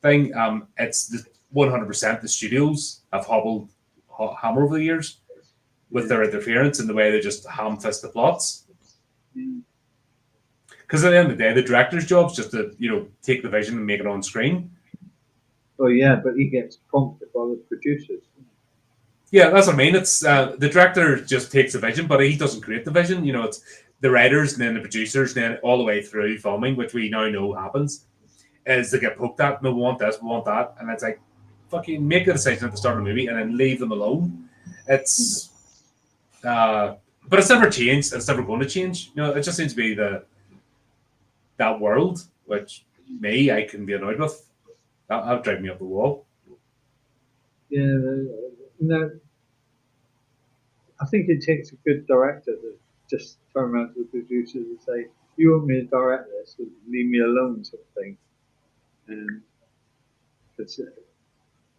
thing. It's 100% the studios have hobbled Hammer over the years with their interference and the way they just ham-fist the plots. Because at the end of the day, the director's job is just to take the vision and make it on screen. Oh yeah, but he gets prompted by the producers. Yeah, that's what I mean. It's the director just takes the vision, but he doesn't create the vision. It's the writers and then the producers, and then all the way through filming, which we now know happens, is they get poked at. No, we want this, we want that, and it's like fucking make the decision at the start of the movie and then leave them alone. It's, but it's never changed. It's never going to change. It just seems to be that world, which I can be annoyed with. That'll drive me up the wall. Yeah, no. I think it takes a good director to just turn around to the producers and say, "You want me to direct this? Leave me alone," sort of thing. And that's it.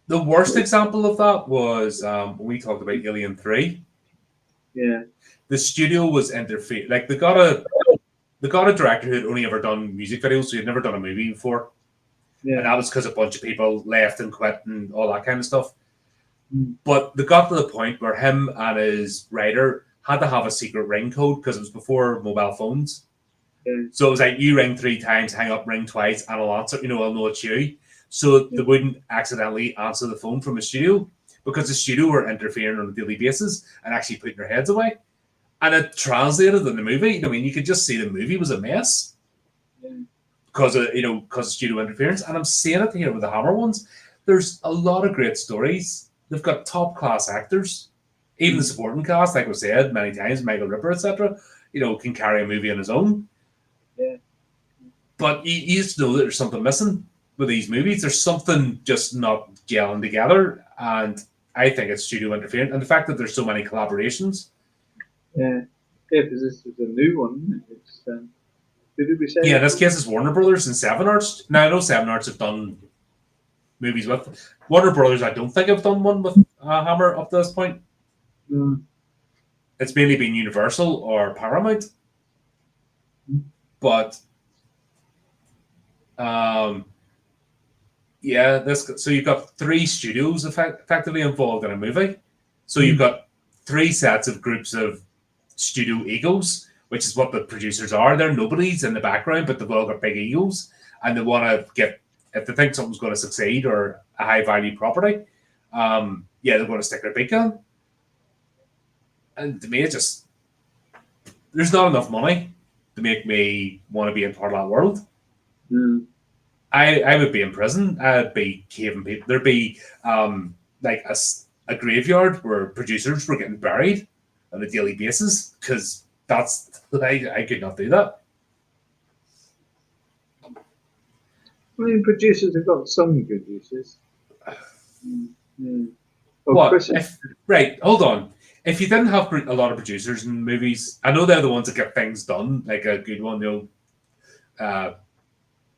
The worst example of that was when we talked about Alien 3. Yeah. The studio was interfering. Like they got a director who had only ever done music videos, so he'd never done a movie before. Yeah. And that was because a bunch of people left and quit and all that kind of stuff. But they got to the point where him and his writer had to have a secret ring code because it was before mobile phones. Yeah. So it was like, you ring 3 times, hang up, ring twice, and I'll answer. I'll know it's you. So they wouldn't accidentally answer the phone from the studio because the studio were interfering on a daily basis and actually putting their heads away. And it translated in the movie. I mean, you could just see the movie was a mess because of studio interference. And I'm seeing it here with the Hammer ones. There's a lot of great stories. They've got top class actors, even the supporting cast, like we said many times, Michael Ripper, etc. Can carry a movie on his own. Yeah. But you just know that there's something missing with these movies. There's something just not gelling together, and I think it's studio interference, and the fact that there's so many collaborations. Yeah, because this is a new one. Isn't it? It's who did we say? Yeah, in this case, it's Warner Brothers and Seven Arts. Now I know Seven Arts have done movies with Warner Brothers. I don't think have done one with Hammer up to this point. Mm. It's mainly been Universal or Paramount, but yeah, this. So you've got 3 studios effectively involved in a movie. So you've got 3 sets of groups of studio egos, which is what the producers are. They're nobodies in the background, but they've all got big egos, and they want to get, if they think something's going to succeed or a high value property, yeah, they're going to stick their beak on. And to me, it just, there's not enough money to make me want to be in part of that world. Mm. I would be in prison. I'd be caving people. There'd be like a graveyard where producers were getting buried on a daily basis, because that's, I could not do that. I mean, producers have got some good uses. Mm. Oh, What? Right, hold on. If you didn't have a lot of producers in movies, I know they're the ones that get things done, like a good one,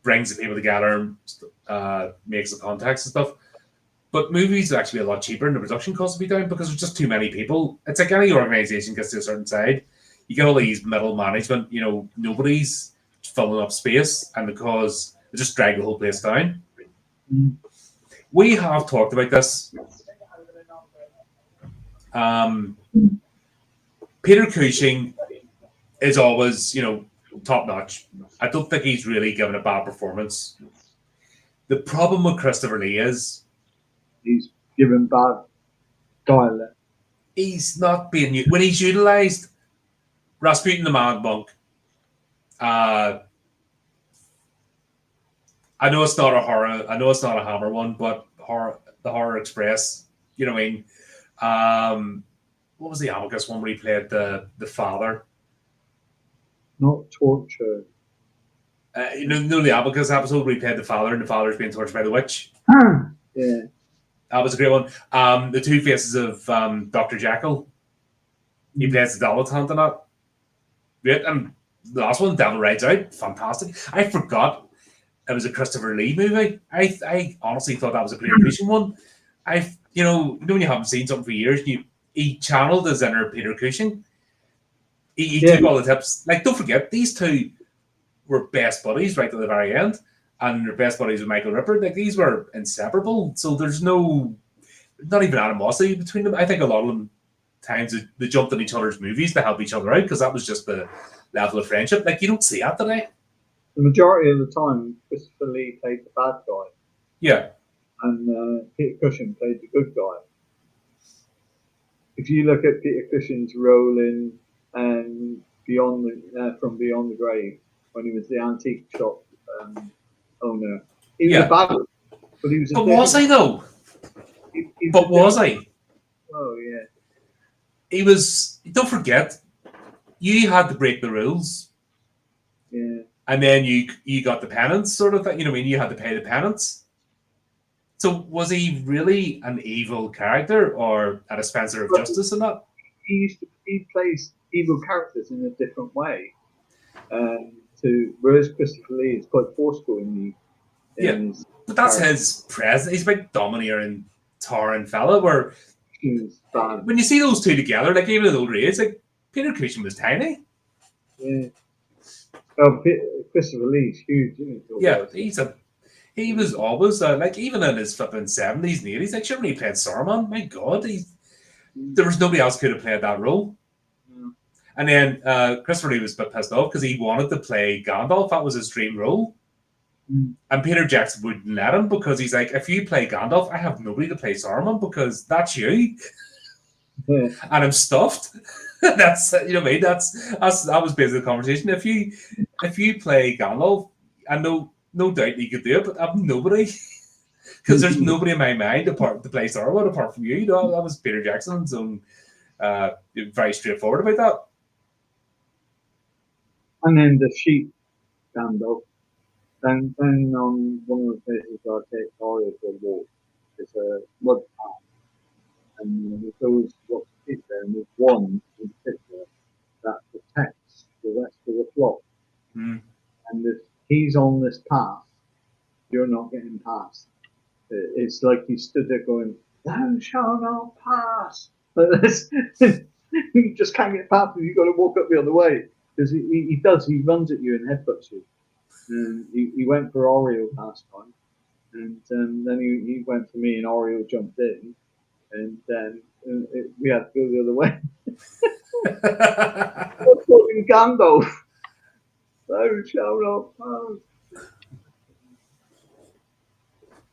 brings the people together, makes the contacts and stuff. But movies are actually a lot cheaper and the production costs will be down because there's just too many people. It's like any organization gets to a certain side. You get all these middle management, nobody's filling up space, and because they just drag the whole place down. Mm. We have talked about this. Peter Cushing is always, top notch. I don't think he's really given a bad performance. The problem with Christopher Lee is he's given bad dialect. He's not being when he's utilized. Rasputin the Mad Monk. I know it's not a horror. I know it's not a Hammer one, but the Horror Express. You know what I mean? What was the Amicus one where he played the father? Not torture. You know the Abacus episode where he played the father and the father's being tortured by the witch? Yeah. That was a great one. The Two Faces of Dr. Jekyll. He plays the dilettante in that. Great. And the last one, Devil Rides Out. Fantastic. I forgot it was a Christopher Lee movie. I honestly thought that was a Peter Cushing one. When you haven't seen something for years, he channeled his inner Peter Cushing. He took all the tips. Like, don't forget, these two were best buddies right to the very end, and their best buddies with Michael Ripper. Like, these were inseparable. So there's not even animosity between them. I think a lot of them times they jumped in each other's movies to help each other out because that was just the level of friendship. Like, you don't see that today. The majority of the time, Christopher Lee played the bad guy. Yeah. And Peter Cushing played the good guy. If you look at Peter Cushing's role in From Beyond the Grave, when he was the antique shop owner, he was a bad one, but he was. But was he though? Was he? Oh yeah. He was. Don't forget, you had to break the rules. Yeah. And then you got the penance sort of thing. You know what I mean? You had to pay the penance. So was he really an evil character or a dispenser of justice in that? He plays evil characters in a different way. Whereas Christopher Lee is quite forceful in his but that's his presence. He's a big domineering, towering fella. Where when you see those two together, like even at old age, like Peter Cushing was tiny. Yeah. Oh, Christopher Lee's huge, isn't he? Yeah, he was always like even in his flipping 70s and 80s. Like sure when he played Saruman, my God, there was nobody else could have played that role. Yeah. And then Christopher Lee was a bit pissed off because he wanted to play Gandalf. That was his dream role. And Peter Jackson wouldn't let him because he's like, if you play Gandalf, I have nobody to play Saruman because that's you. Yeah. And I'm stuffed. That's what I mean. That was basically the conversation. If you play Gandalf, I know no doubt you could do it, but I'm nobody because there's nobody in my mind apart to play Saruman apart from you. That was Peter Jackson, so very straightforward about that. And then the sheep Gandalf. Then on one of the places I take Arya for a walk, it's a mud path, and there's always lots of kids there, and there's one in particular that protects the rest of the flock. Mm. And if he's on this path, you're not getting past. It's like he stood there going, "Thou shalt not pass." You just can't get past him. You've got to walk up the other way because he does. He runs at you and headbutts you. And he went for Oreo last time, and then he went for me, and Oreo jumped in, and then we had to go the other way. What's talking Gandalf? Thou shalt not pass.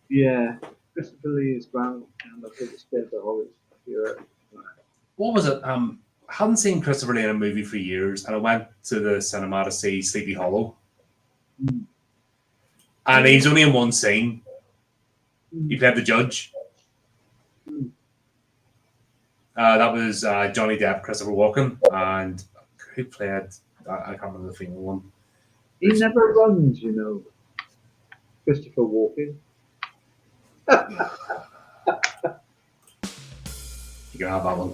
Yeah, Christopher Lee is grand, and I think it's scared the horrors. What was it? I hadn't seen Christopher Lee in a movie for years, and I went to the cinema to see Sleepy Hollow. Mm. And he's only in one scene. He played the judge. Mm. That was Johnny Depp, Christopher Walken, and who played? I can't remember the female one. He never runs, you know. Christopher Walken. You can have that one.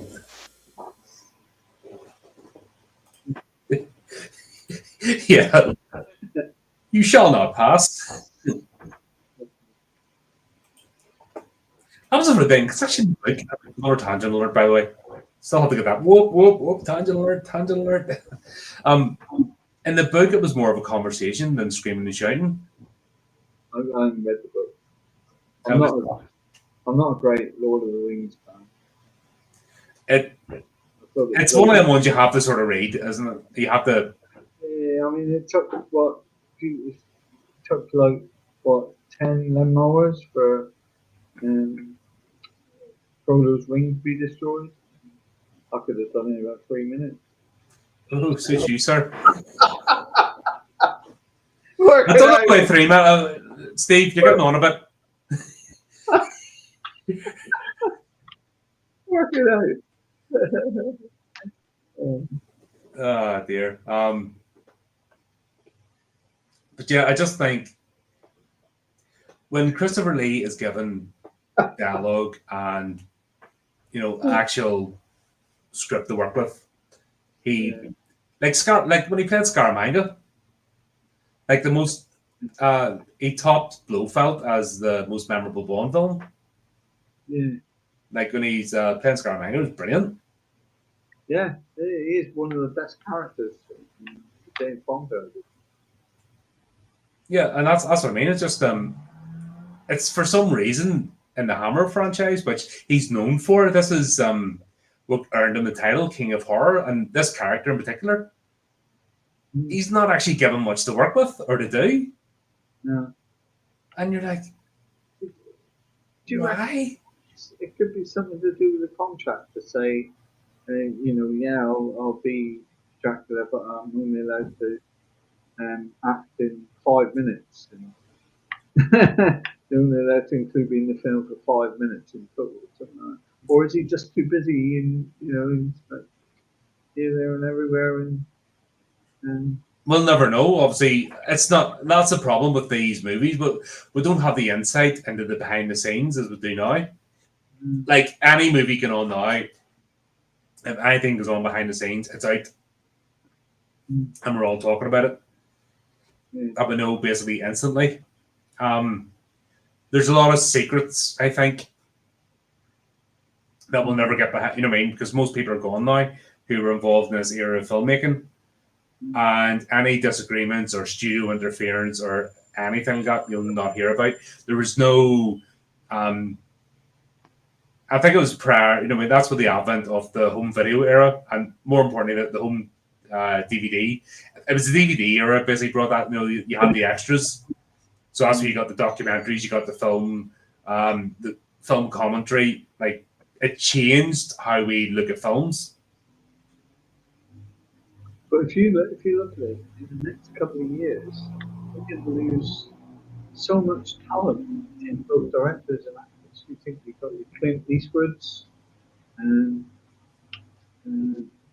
Yeah. You shall not pass. That was a thing. It's actually like another tangent alert, by the way. Still have to get that. Whoop, whoop, whoop, tangent alert, tangent alert. In the book, it was more of a conversation than screaming and shouting. I haven't read the book. I'm not a great Lord of the Rings fan. It's one of them ones you have to sort of read, isn't it? You have to. Yeah, I mean, it took like 10 hours for Frodo's ring to be destroyed. I could have done it in about 3 minutes. Oh, suits you, sir. Work I don't know about 3 minutes. Steve, you're getting on a bit. Work it out. Oh dear. But yeah, I just think when Christopher Lee is given dialogue and actual script to work with, like when he played Scaramanga, like the most he topped Blofeld as the most memorable Bond villain. Yeah. Like when he's playing Scaramanga, it was brilliant. Yeah, he is one of the best characters in James Bond. Yeah, and that's what I mean. It's just it's for some reason in the Hammer franchise, which he's known for. This is what earned him the title King of Horror, and this character in particular, he's not actually given much to work with or to do. No. And you're like, do you why? It could be something to do with the contract to say, I'll be Dracula, but I'm only allowed to act in 5 minutes. And they're only allowed to include me in the film for 5 minutes in total, something like that. Or is he just too busy in like here, there, and everywhere? And we'll never know. Obviously, it's not. That's the problem with these movies, but we don't have the insight into the behind the scenes as we do now. Like any movie going on now, if anything goes on behind the scenes, it's out, and we're all talking about it. That we know basically instantly. There's a lot of secrets, I think, that we'll never get behind. You know what I mean? Because most people are gone now who were involved in this era of filmmaking, and any disagreements or studio interference or anything like that, you'll not hear about. There was no. I think it was prior, that's with the advent of the home video era, and more importantly, the home DVD. It was the DVD era basically brought that, you had the extras. So that's where you got the documentaries, you got the film commentary. Like, it changed how we look at films. But if you look at it, in the next couple of years, we're going to lose so much talent in both directors and actors. You think you've got your Clint Eastwoods and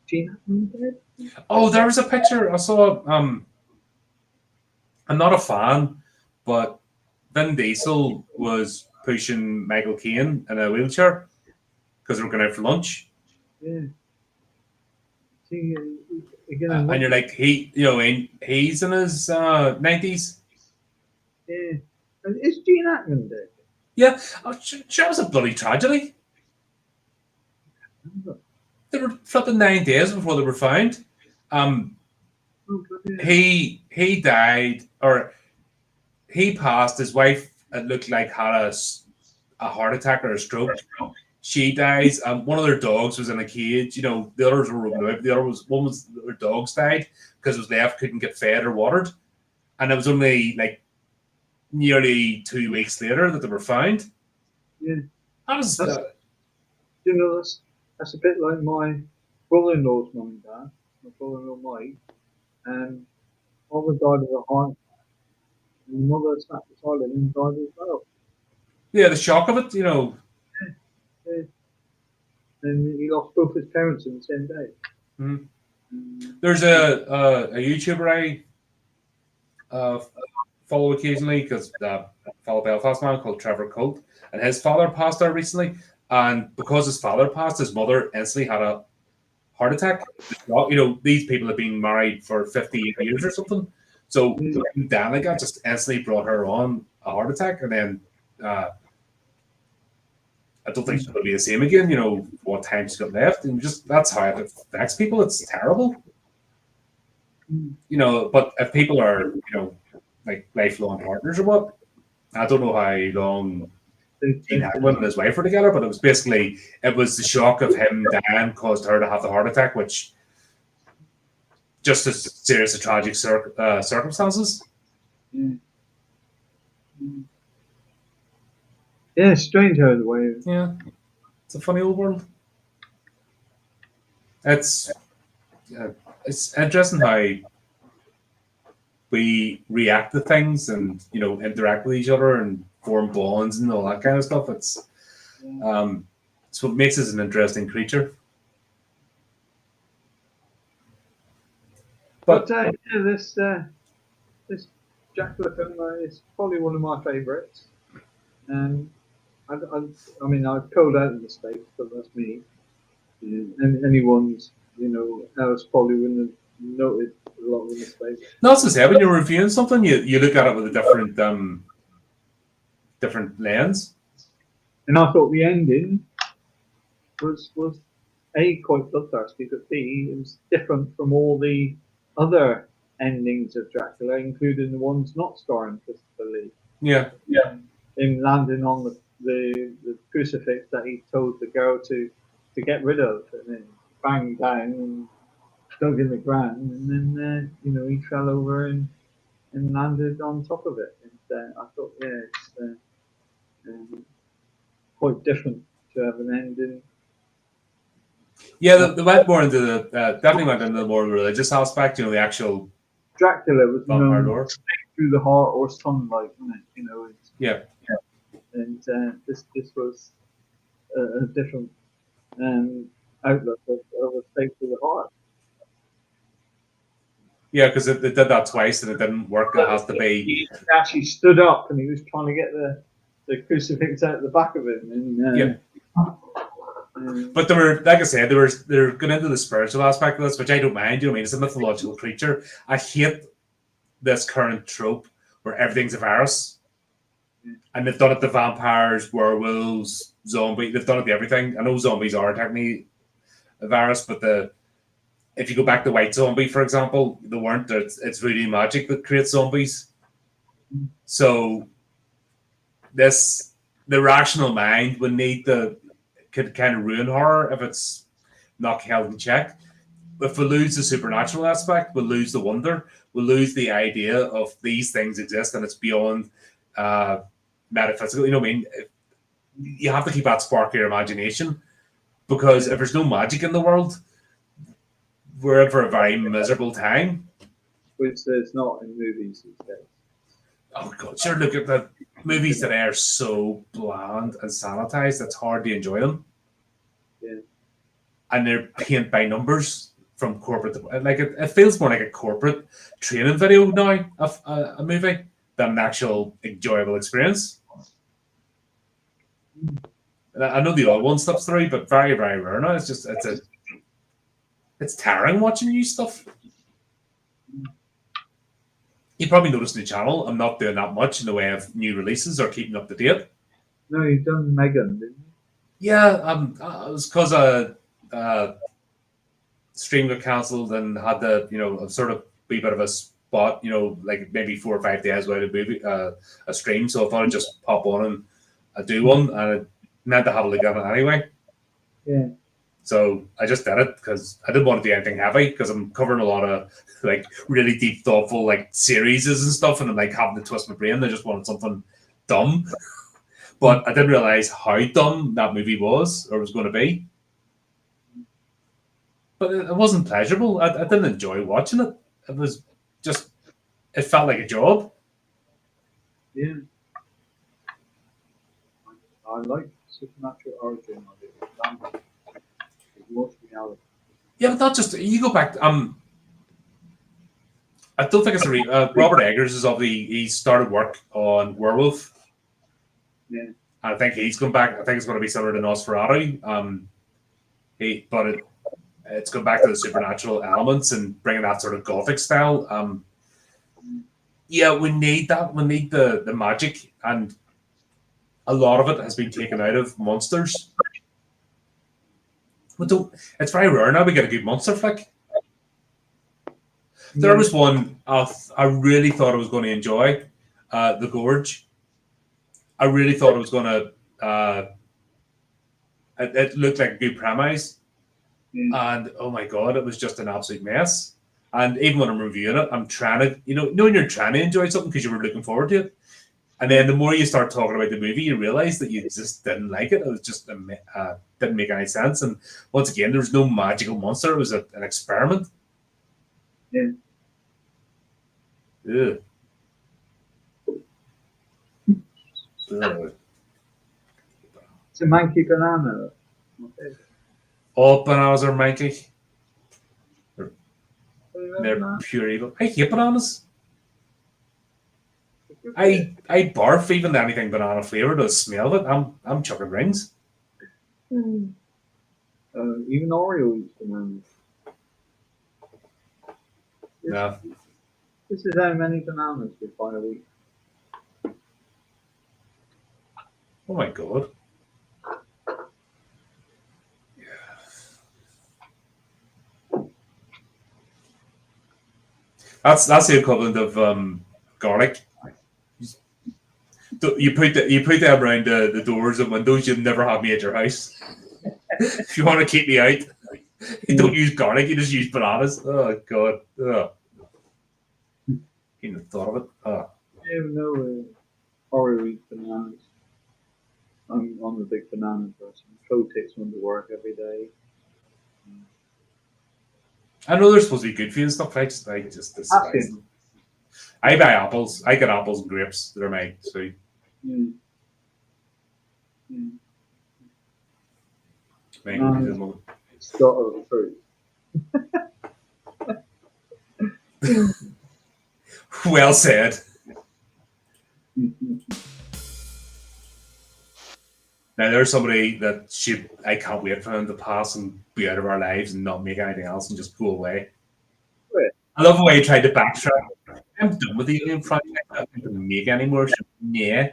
Gene Hackman dead? Oh, there was a picture I saw. I'm not a fan, but Vin Diesel was pushing Michael Caine in a wheelchair because they were going out for lunch. Yeah. See, again, And you're like, he's in his 90s. yeah. And is Gene Hackman dead? Yeah, that was a bloody tragedy. They were flipping 9 days before they were found. He died, or he passed. His wife, it looked like, had a heart attack or a stroke. She dies. One of their dogs was in a cage. The others were roaming out. One was their dogs died because it was left, couldn't get fed or watered, and it was only like nearly 2 weeks later that they were found. Yeah, That's a bit like my brother-in-law's mum and dad. My brother-in-law Mike, and father died of a heart, and mother sat beside him and died as well. Yeah, the shock of it, Yeah. And he lost both his parents in the same day. Mm-hmm. There's a YouTuber I follow occasionally because fellow Belfast man called Trevor Colt, and his father passed out recently, and because his father passed, his mother instantly had a heart attack. These people have been married for 58 years or something, so Danica just instantly brought her on a heart attack, and then I don't think she's going to be the same again. What time she's got left, and that's how it affects people. It's terrible. But if people are, like lifelong partners or what, I don't know how long Gene Hackman and his wife were together, but it was the shock of him dying caused her to have the heart attack, which just as serious a tragic circumstances. Yeah, strange how the way. Yeah, it's a funny old world. It's interesting how we react to things and interact with each other and form bonds and all that kind of stuff. It's what makes us an interesting creature. But this Dracula film is probably one of my favourites. I mean, I've called out in the States, but that's me. And anyone's, else probably wouldn't have noted a lot of the States. No, as I say, when you're reviewing something, you look at it with a different lens. And I thought the ending was A, quite bloodthirsty, but B, it was different from all the other endings of Dracula, including the ones not starring Christopher Lee. Yeah. Him landing on the crucifix that he told the girl to get rid of, and then banged down and dug in the ground, and then he fell over and landed on top of it. And I thought, it's quite different to have an ending. Yeah, they went more into definitely went into the more religious aspect. The actual Dracula was vampire lore through the heart or sunlight, wasn't it? Yeah. And this was a different outlook of a stake to the heart. Yeah, because they did that twice and it didn't work. It has to be. He actually stood up and he was trying to get the crucifix out the back of him. And, but they were, like I said, they're going into the spiritual aspect of this, which I don't mind. It's a mythological creature. I hate this current trope where everything's a virus. And they've done it to vampires, werewolves, zombies. They've done it to everything. I know zombies are technically a virus, but if you go back to White Zombie, for example, they weren't. It's voodoo magic that creates zombies. So the rational mind would could kind of ruin horror if it's not held in check. If we lose the supernatural aspect, we'll lose the wonder. We'll lose the idea of these things exist and it's beyond metaphysical. You have to keep that spark of your imagination, because if there's no magic in the world, we're in for a very miserable time. Which there's not in movies these days. Oh God, sure, look at the movies today are so bland and sanitized, it's hard to enjoy them. Yeah. And they're paint by numbers from corporate. Like it feels more like a corporate training video now of a movie than an actual enjoyable experience. I know the old one slips through, but very, very rare now. It's tiring watching new stuff. You probably noticed the channel. I'm not doing that much in the way of new releases or keeping up to date. No, you've done Megan, didn't you? Yeah, it was because stream got cancelled and had a sort of wee bit of a spot, like maybe 4 or 5 days without a stream. So I thought I'd just pop on and do one, and it meant to have a look at it anyway. Yeah. So I just did it because I didn't want to do anything heavy because I'm covering a lot of like really deep, thoughtful like series and stuff, and I'm like having to twist my brain. I just wanted something dumb, but I didn't realize how dumb that movie was or was going to be. But it wasn't pleasurable. I didn't enjoy watching it. It was just, it felt like a job. Yeah. I like supernatural origin of it. It's most reality. Yeah, but not just, you go back, I don't think it's Robert Eggers is he started work on Werewolf. Yeah. I think he's going back. I think it's going to be similar to Nosferatu. But it's going back to the supernatural elements and bringing that sort of Gothic style. Yeah, we need that. We need the magic, and a lot of it has been taken out of monsters. It's very rare now we get a good monster flick. There was one I really thought I was going to enjoy, The Gorge. I really thought it was going to. It looked like a good premise. And oh my god, it was just an absolute mess. And even when I'm reviewing it, I'm trying to, when you're trying to enjoy something because you were looking forward to it, and then the more you start talking about the movie, you realize that you just didn't like it. It was just didn't make any sense. And once again, there was no magical monster. It was an experiment. Yeah. Ugh. Ugh. It's a monkey banana. Okay. All bananas are manky. They're pure evil. I hate bananas. I barf even anything banana flavored. The smell of it, I'm chucking rings. Even Oreo eats bananas. Yeah. This is how many bananas we buy a week. Oh my god. That's the equivalent of garlic. You put them around the doors and windows. You'd never have me at your house. If you want to keep me out, you don't use garlic. You just use bananas. Oh god. Oh. Even thought of it. Oh. I don't know Oreo eats bananas. I'm the big banana person. Flo takes one to work every day. I know they're supposed to be good for you and stuff. I just despise them. I buy apples. I get apples and grapes. They're my sweet. It's got a fruit. Well said. Now there's somebody that I can't wait for him to pass and be out of our lives and not make anything else and just go away. Right. I love the way he tried to backtrack. I'm done with the Alien project. I don't want to make any more. So, yeah.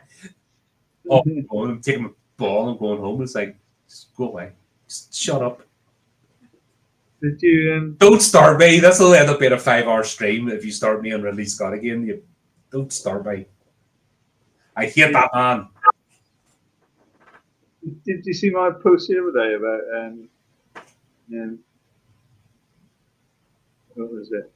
Oh, I'm taking my ball and going home. It's like, just go away. Just shut up. Did you? Don't start me. This will end up being a 5-hour stream if you start me on Ridley Scott again. Don't start me. I hate that man. Did you see my post the other day about what was it?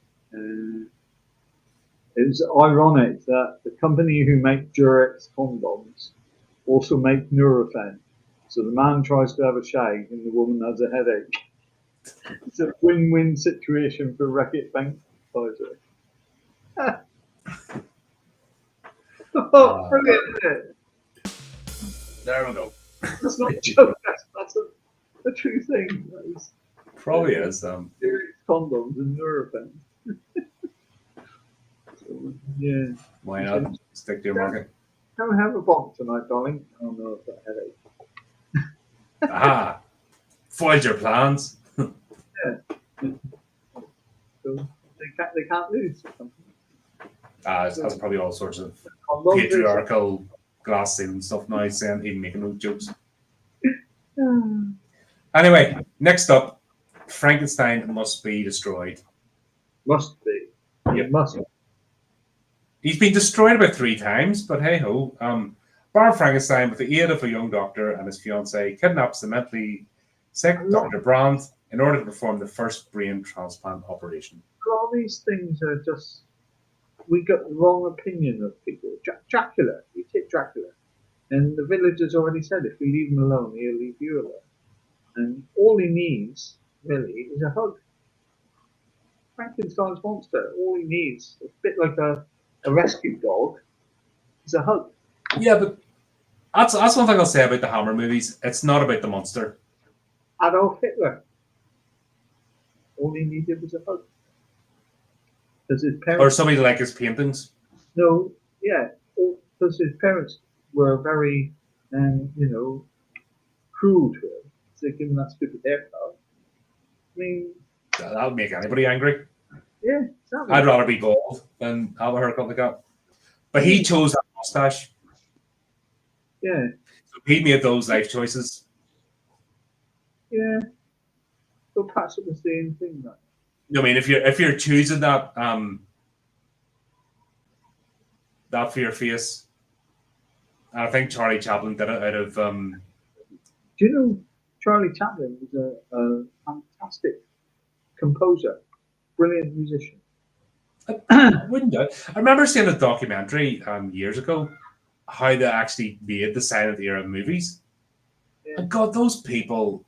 It was ironic that the company who make Durex condoms also make Nurofen. So the man tries to have a shag and the woman has a headache. It's a win-win situation for Reckitt Bank advisory. Oh, brilliant, isn't it? There we go. That's not a joke. That's a true thing. Probably is. Durex condoms and Nurofen. So, yeah. Why not? Stick to your market. Can we have a bomb tonight, darling? Oh no, I've got a headache. Ah, foiled your plans. So they can't lose. Has probably all sorts of On those days- patriarchal glass ceiling stuff now, saying even making those jokes. Anyway, next up, Frankenstein must be destroyed. Must be. Yep. It must. He's been destroyed about 3 times, but hey ho. Baron Frankenstein, with the aid of a young doctor and his fiancée, kidnaps the mentally sick Dr. Brandt in order to perform the first brain transplant operation. All these things are just. We got the wrong opinion of people. Dracula, you take Dracula, and the villagers already said if you leave him alone, he'll leave you alone. And all he needs, really, is a hug. Frankenstein's monster, all he needs, a bit like a rescue dog, is a hug. Yeah, but that's one thing I'll say about the Hammer movies. It's not about the monster. Adolf Hitler, all he needed was a hug. Because his parents. Or somebody like his paintings. No, yeah, because his parents were very, cruel to him. So they gave him that stupid haircut. I mean, That would make anybody angry. yeah, exactly. I'd rather be bald than have a haircut like that. But he chose that mustache. Yeah, So he made those life choices. yeah. So perhaps it was the same thing. That. I mean, if you're choosing that that for your face, I think Charlie Chaplin did it out of. Do you know Charlie Chaplin was a fantastic composer, brilliant musician. I wouldn't do it. I remember seeing a documentary years ago how they actually made the silent era movies. Yeah. And God, those people,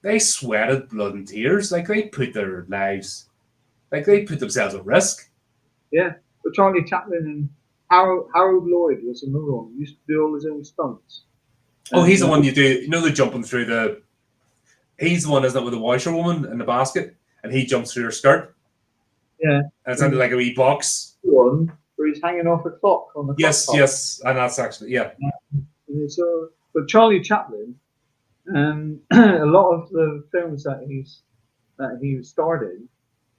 they sweated blood and tears. Like they put their lives, like they put themselves at risk. Yeah, but Charlie Chaplin and Harold Lloyd was another one. He used to do all his own stunts. Oh, he's the one you do. You know, the jumping through the. He's the one, isn't it, with the washerwoman in the basket, and he jumps through her skirt. Yeah, and it's into like a wee box. One where he's hanging off a clock on the. Yes, clock yes, and that's actually So, but Charlie Chaplin, a lot of the films that he starred in,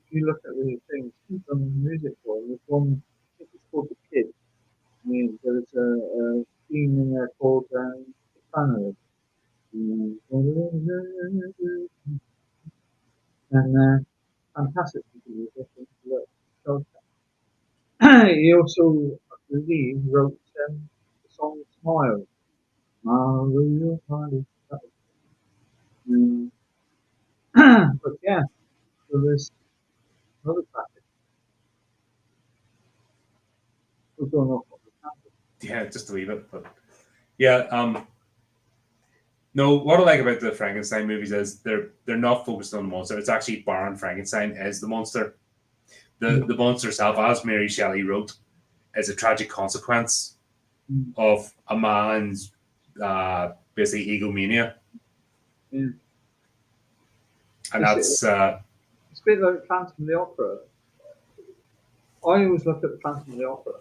if you look at the things he's done music for, there's one, I think it's called The Kid. I mean, there's a scene in there called Soprano. And fantastic musician. He also, I believe, wrote the song Smile. But yeah, so there's another classic. We're going off on the classic. yeah, just a wee bit, but yeah. No, what I like about the Frankenstein movies is they're not focused on the monster. It's actually Baron Frankenstein as the monster. The monster itself, as Mary Shelley wrote, is a tragic consequence of a man's basically egomania. Yeah. And that's it's a bit like Phantom of the Opera. I always look at the Phantom of the Opera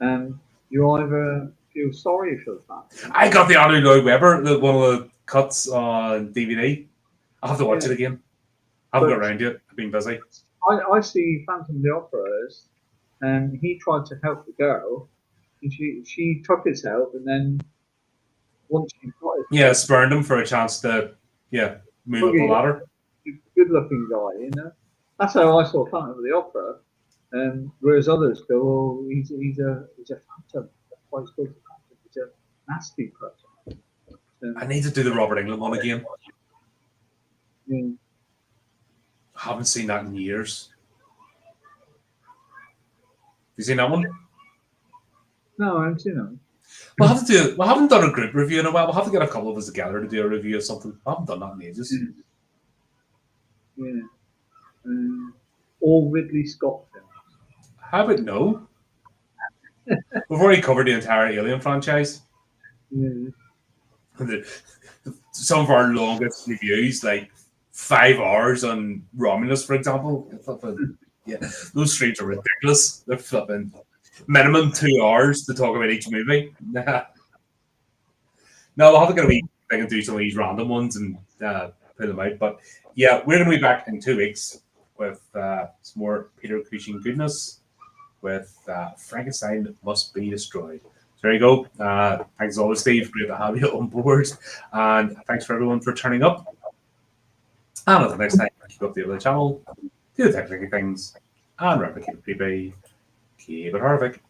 and you either feel sorry for the Phantom. I got the Andrew Lloyd Webber, one of the cuts on DVD. I'll have to watch it again. I haven't got around to it. I've been busy. I see Phantom of the Opera as, and he tried to help the girl, and she took his help, and then once she got it, spurned him for a chance to move up the ladder. Good-looking guy, you know. That's how I saw Phantom of the Opera, whereas others go, "Oh, he's a phantom." That's why he's called a phantom. He's a nasty person. I need to do the Robert Englund one again. Yeah. I haven't seen that in years. Have you seen that one? No, I haven't seen that. We'll have to do. We haven't done a group review in a while. We'll have to get a couple of us together to do a review of something. I haven't done that in ages. Yeah. All Ridley Scott films. How about no? We've already covered the entire Alien franchise. Yeah. Some of our longest reviews, like 5 hours on Romulus, for example. Yeah, those streams are ridiculous. They're flipping minimum 2 hours to talk about each movie. No, we'll have to get a wee they can do some of these random ones and pull them out. But yeah, we're going to be back in 2 weeks with some more Peter Cushing goodness with Frankenstein Must Be Destroyed. So there you go. Thanks as always, Steve. Great to have you on board. And thanks for everyone for turning up. And until next time, keep updated with the channel, do the technical things, and remember, keep it creepy, keep it horrific.